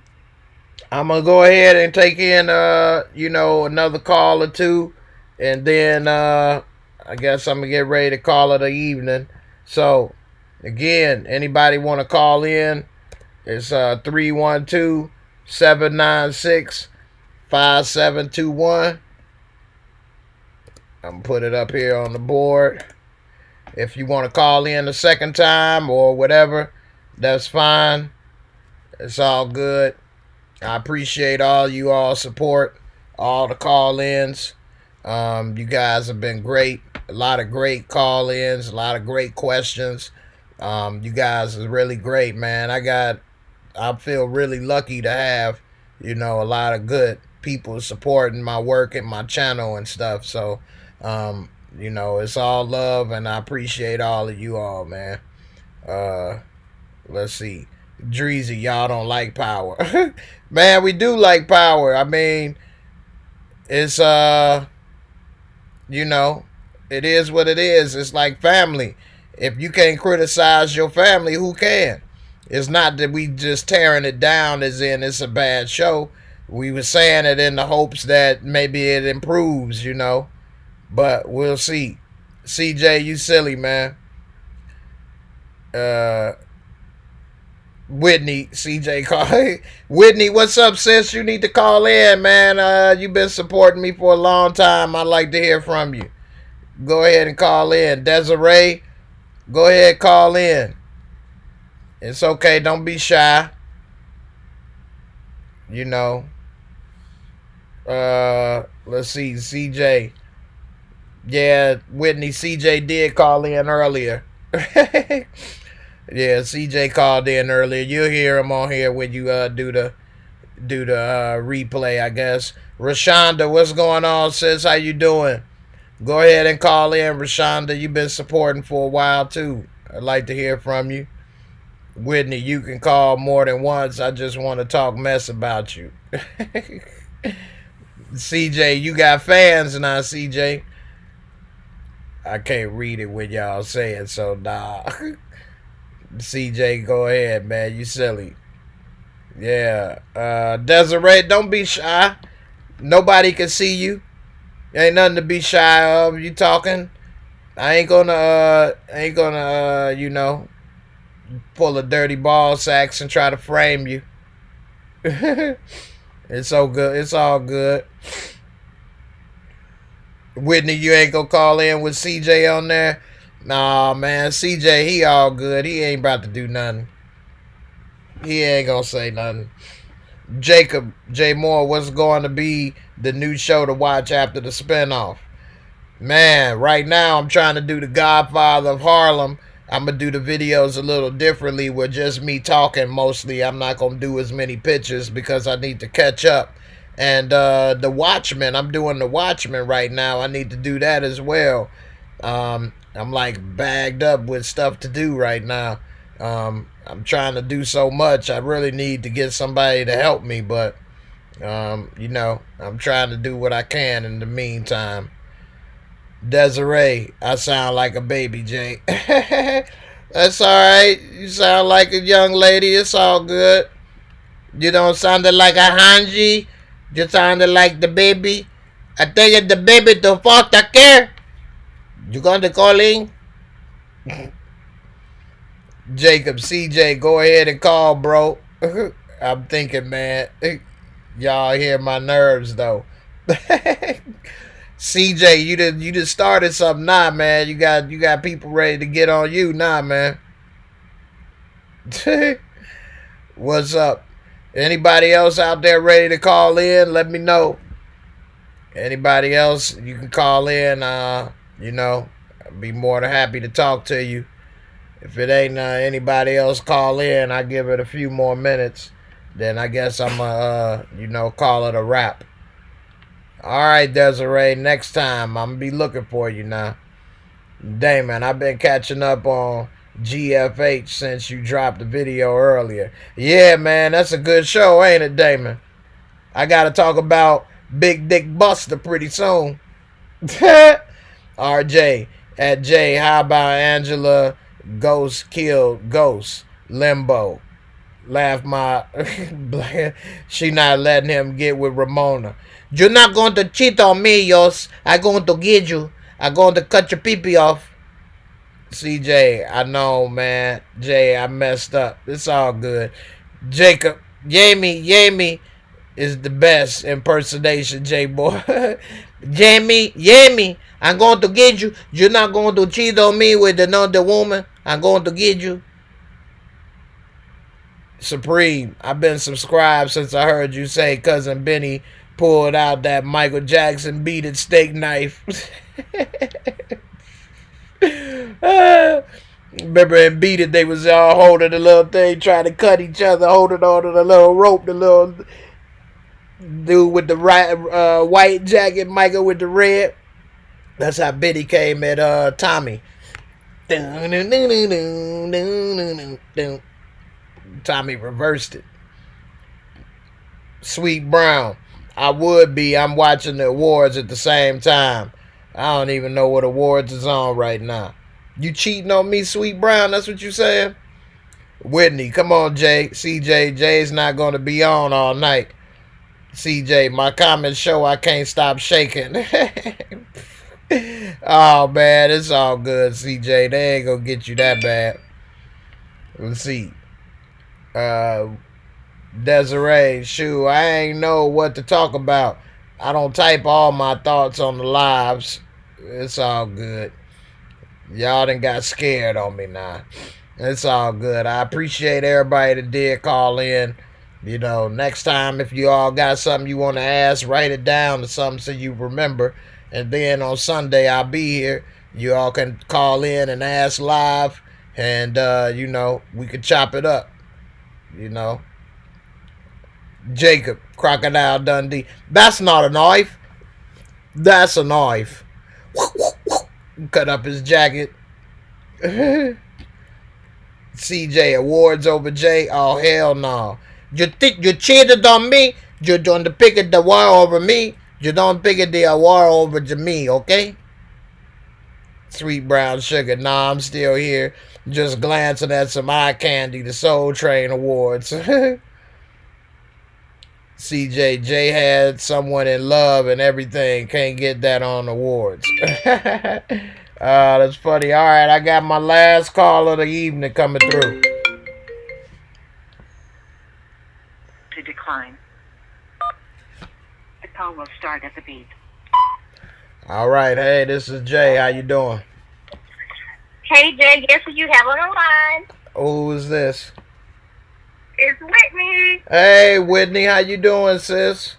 gonna go ahead and take in another call or two, and then I guess I'm gonna get ready to call it an evening. So again, anybody want to call in? It's 312-796-5721. I'm gonna put it up here on the board. If you want to call in a second time or whatever, that's fine. It's all good. I appreciate all you all support, all the call-ins. You guys have been great. A lot of great call-ins, a lot of great questions. You guys are really great, man. I feel really lucky to have, a lot of good people supporting my work and my channel and stuff. So, it's all love, and I appreciate all of you all, man. Let's see. Dreezy, y'all don't like Power. Man, we do like Power. I mean, it's it is what it is. It's like family. If you can't criticize your family, who can? It's not that we just tearing it down as in it's a bad show. We were saying it in the hopes that maybe it improves, but we'll see. CJ, you silly, man. Whitney, CJ call. Whitney, what's up, sis? You need to call in, man. You've been supporting me for a long time. I'd like to hear from you. Go ahead and call in. Desiree, go ahead, call in. It's okay. Don't be shy. Let's see. CJ. Yeah, Whitney, CJ did call in earlier. Yeah, CJ called in earlier. You'll hear him on here when you do the replay, I guess. Rashonda, what's going on, sis? How you doing? Go ahead and call in, Rashonda. You've been supporting for a while too. I'd like to hear from you. Whitney, you can call more than once. I just want to talk mess about you. CJ, you got fans now, CJ. I can't read it when y'all say it, so nah. CJ, go ahead, man. You silly. Yeah. Desiree, don't be shy. Nobody can see you. Ain't nothing to be shy of. You talking? I ain't gonna pull a dirty ball sacks and try to frame you. It's so good. It's all good. Whitney, you ain't gonna call in with CJ on there? Nah, man. CJ, he all good. He ain't about to do nothing. He ain't gonna say nothing. Jacob, J. Moore, what's going to be the new show to watch after the spinoff? Man, right now I'm trying to do The Godfather of Harlem. I'm gonna do the videos a little differently with just me talking mostly. I'm not gonna do as many pictures because I need to catch up. And the Watchmen, I'm doing the Watchmen right now. I need to do that as well. I'm like bagged up with stuff to do right now. I'm trying to do so much. I really need to get somebody to help me, but I'm trying to do what I can in the meantime. Desiree, I sound like a baby, Jay. That's all right. You sound like a young lady. It's all good. You don't sound like a Hanji. You sounded like the baby. I tell you, the baby to fuck the care. You going to call in? Jacob, CJ, go ahead and call, bro. I'm thinking, man. Y'all hear my nerves, though. CJ, you just started something, nah, man. You got people ready to get on you, nah, man. What's up? Anybody else out there ready to call in? Let me know. Anybody else, you can call in. I'd be more than happy to talk to you. If it ain't anybody else call in, I give it a few more minutes. Then I guess I'm call it a wrap. All right, Desiree. Next time I'm gonna be looking for you now. Damon, I've been catching up on GFH since you dropped the video earlier. Yeah, man, that's a good show, ain't it, Damon? I gotta talk about Big Dick Buster pretty soon. RJ at J, how about Angela Ghost killed Ghost Limbo? Laugh my she not letting him get with Ramona. You're not going to cheat on me, Yos. I'm going to get you. I'm going to cut your pee-pee off. CJ, I know, man. Jay, I messed up. It's all good. Jacob, Yami is the best impersonation, J boy. Jamie, I'm going to get you. You're not going to cheat on me with another woman. I'm going to get you. Supreme, I've been subscribed since I heard you say Cousin Benny pulled out that Michael Jackson beaded steak knife. Remember in Beat It, they was all holding the little thing, trying to cut each other, holding on to the little rope, the little dude with the white jacket, Michael with the red. That's how Benny came at Tommy. Tommy reversed it. Sweet Brown, I would be. I'm watching the awards at the same time. I don't even know what awards is on right now. You cheating on me, Sweet Brown? That's what you saying? Whitney, come on, Jay. CJ, Jay's not going to be on all night. CJ, my comments show I can't stop shaking. Oh, man, it's all good, CJ. They ain't going to get you that bad. Let's see. Desiree, shoo, I ain't know what to talk about. I don't type all my thoughts on the lives. It's all good. Y'all done got scared on me now. It's all good. I appreciate everybody that did call in. Next time if you all got something you want to ask, write it down or something so you remember. And then on Sunday I'll be here. You all can call in and ask live. And, we could chop it up. Jacob, Crocodile Dundee. That's not a knife. That's a knife. Cut up his jacket. CJ, awards over Jay. Oh, hell no. You think you cheated on me? You don't pick the war over me. You don't pick the war over to me, okay? Sweet Brown Sugar. Nah, I'm still here. Just glancing at some eye candy. The Soul Train Awards. CJ, Jay had someone in love and everything. Can't get that on awards. That's funny. All right, I got my last call of the evening coming through. To decline. The call will start at the beep. All right, hey, this is Jay. How you doing? Hey, Jay, guess who you have on the line? Who is this? It's Whitney. Hey, Whitney, how you doing, sis?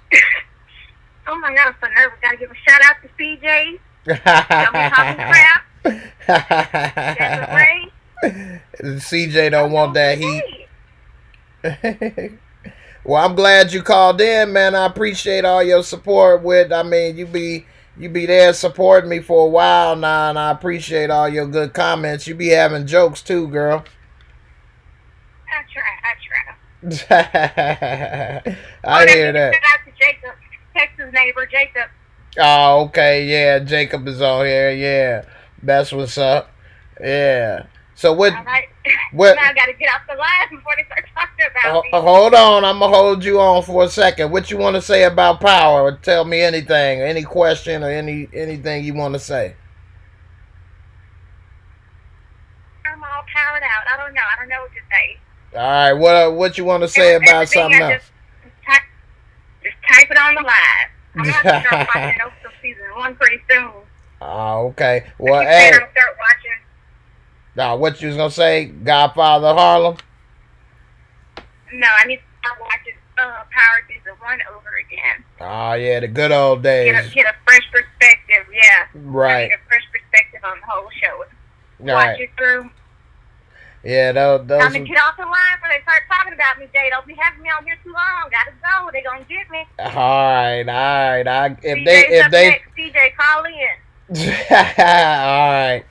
Oh my God, I'm so nervous. Gotta give a shout out to CJ. Tell me talking crap. Desiree. CJ don't want that heat. Hey. Well, I'm glad you called in, man. I appreciate all your support. I mean, you be there supporting me for a while now, and I appreciate all your good comments. You be having jokes too, girl. I try. I hear that. Shout out to Jacob, Texas neighbor Jacob. Oh, okay, yeah. Jacob is on here. Yeah, that's what's up. Yeah. So what? All right. What? Now I gotta get off the line before they start talking about me. Hold on, I'm gonna hold you on for a second. What you want to say about power? Tell me anything, any question or anything you want to say. I'm all powered out. I don't know what to say. All right, what you want to say about something else? Just type it on the live. I'm gonna start watching Oakville season 1 pretty soon. Oh, okay. Well, hey. I'll start watching. Now, what you was gonna say? Godfather of Harlem? No, I need to start watching Power season 1 over again. Oh yeah, the good old days. Get a fresh perspective. Yeah. Right. Get a fresh perspective on the whole show. Watch it through. Yeah, those. I'm gonna get off the line before they start talking about me, Jay. Don't be having me on here too long. Gotta go. They gonna get me. All right. If they CJ, call in. All right.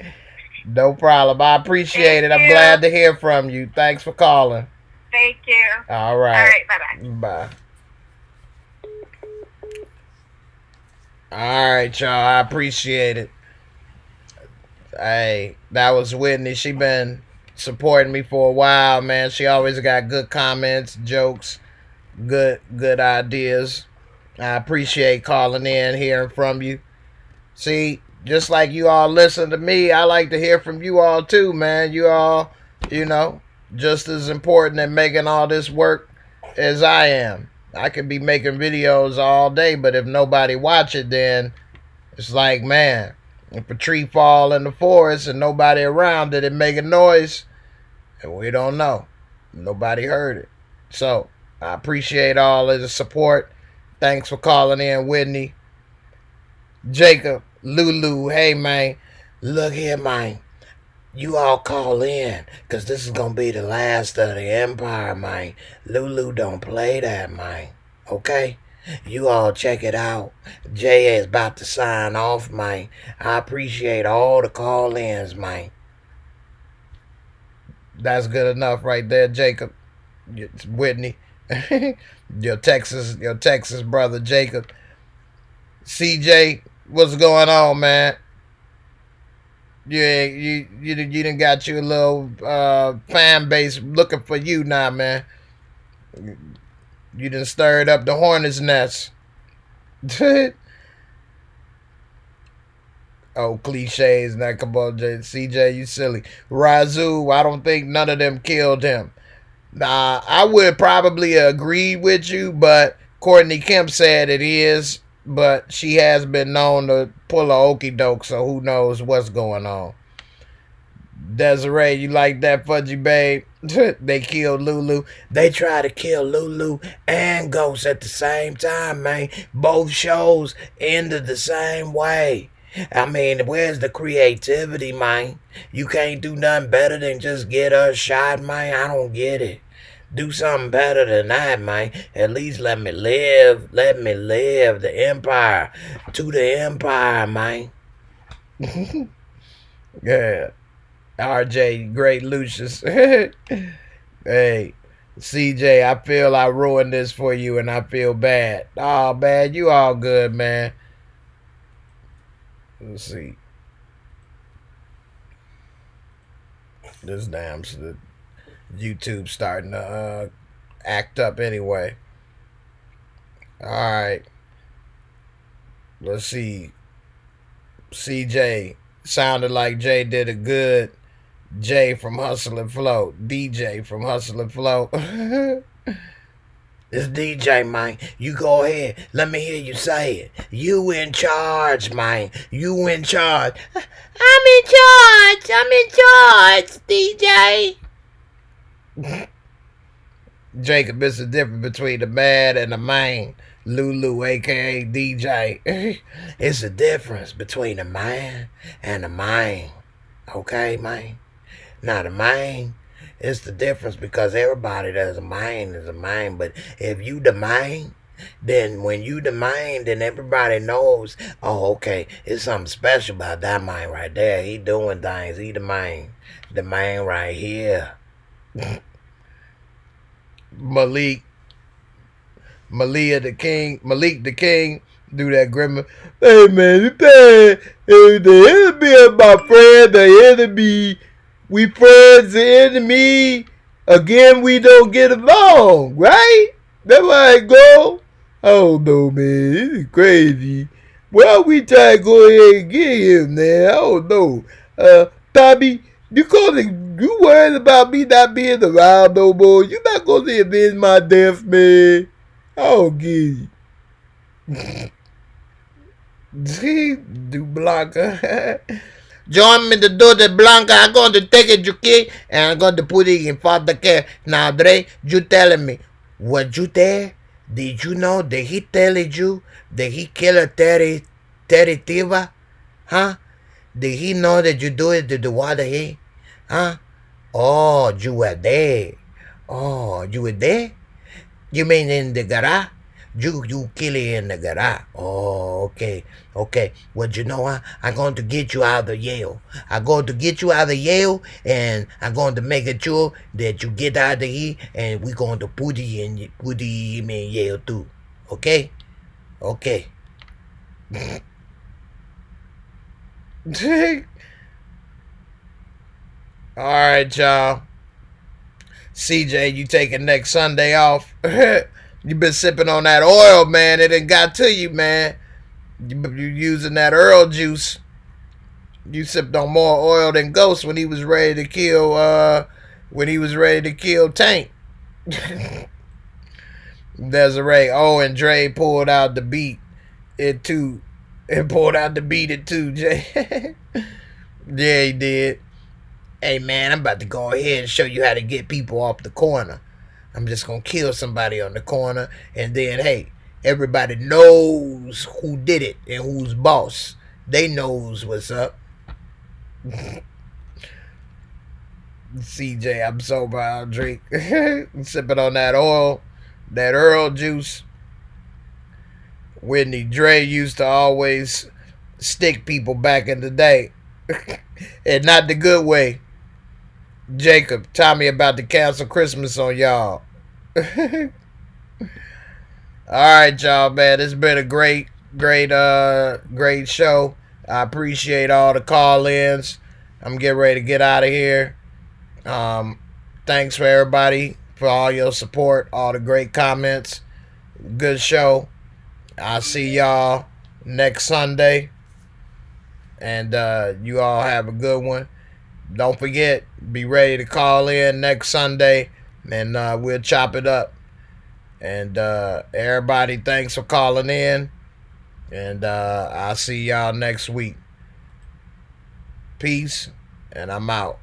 No problem. I appreciate it. I'm glad to hear from you. Thanks for calling. Thank you. All right. All right. Bye-bye. Bye. All right, y'all. I appreciate it. Hey, that was Whitney. She been supporting me for a while, man. She always got good comments, jokes, good ideas. I appreciate calling in, hearing from you. See, just like you all listen to me, I like to hear from you all too, man. You all, just as important in making all this work as I am. I could be making videos all day, but if nobody watch it, then it's like, man, if a tree fall in the forest and nobody around it make a noise, and we don't know. Nobody heard it. So, I appreciate all of the support. Thanks for calling in, Whitney. Jacob, Lulu, hey, man. Look here, man. You all call in, because this is going to be the last of the Empire, man. Lulu don't play that, man. Okay? You all check it out. Jay is about to sign off, man. I appreciate all the call-ins, man. That's good enough right there, Jacob. It's Whitney. your Texas brother, Jacob. CJ, what's going on, man? You done got you a little fan base looking for you now, man. You done stirred up the hornet's nest. Oh, cliches. Now, come on, CJ, you silly. Razoo, I don't think none of them killed him. I would probably agree with you, but Courtney Kemp said it is. But she has been known to pull a okie doke, so who knows what's going on. Desiree, you like that, Fudgy Babe? They killed Lulu. They tried to kill Lulu and Ghost at the same time, man. Both shows ended the same way. I mean, where's the creativity, man? You can't do nothing better than just get us shot, man. I don't get it. Do something better than that, man. At least let me live. Let me live the Empire. To the Empire, man. Yeah. RJ, great Lucius. Hey, CJ, I feel I ruined this for you and I feel bad. Oh, man, you all good, man. Let's see. This damn YouTube starting to act up anyway. Alright. Let's see. CJ. Sounded like Jay did a good Jay from Hustle and Flow. DJ from Hustle and Flow. It's DJ, man. You go ahead. Let me hear you say it. You in charge, man. You in charge. I'm in charge. I'm in charge, DJ. Jacob, it's the difference between the man and the man. Lulu, a.k.a. DJ. It's the difference between the man and the man. Okay, man? Now the mind is the difference because everybody that's a mind is a mind. But if you the mind, then when you the mind, then everybody knows. Oh, okay, it's something special about that mind right there. He doing things. He the mind right here. Malik Malik the King, do that grimace. Hey man, it's bad. The enemy is my friend, the enemy. We friends, the enemy. Again, we don't get along, right? That's why I go. Oh no, man, this is crazy. Well, we try to go ahead and get him, man. I don't know. Tommy, you worried about me not being around no more? You not gonna avenge my death, man? Oh, gee. Do Blanca. Join me to do the Blanca. I'm going to take it, okay? And I'm going to put it in front of the care. Now, Dre, you telling me, were you there? Did you know? Did he tell you that he killed Terry Tiva? Huh? Did he know that you do it to the water here? Huh? Oh, you were there. Oh, you were there? You mean in the garage? You kill it in the garage. Oh, okay. Okay. Well, you know what? I'm going to get you out of Yale. I'm going to get you out of Yale, and I'm going to make it sure that you get out of here, and we're going to put him in Yale too. Okay? Okay. All right, y'all. CJ, you taking next Sunday off? You been sipping on that oil, man. It done got to you, man. You using that Earl juice. You sipped on more oil than Ghost when he was ready to kill. Tank. Desiree. Oh, and Dre pulled out the beat. It too. And pulled out the beat it too, Jay. Yeah, he did. Hey, man, I'm about to go ahead and show you how to get people off the corner. I'm just going to kill somebody on the corner. And then, hey, everybody knows who did it and who's boss. They knows what's up. CJ, I'm sober, I'll drink. Sipping on that oil, that Earl juice. Whitney Dre used to always stick people back in the day. And not the good way. Jacob, tell me about to cancel Christmas on y'all. Alright, y'all, man. It's been a great show. I appreciate all the call-ins. I'm getting ready to get out of here. Thanks for everybody for all your support, all the great comments. Good show. I'll see y'all next Sunday. And you all have a good one. Don't forget, be ready to call in next Sunday, and we'll chop it up. And everybody, thanks for calling in. And I'll see y'all next week. Peace, and I'm out.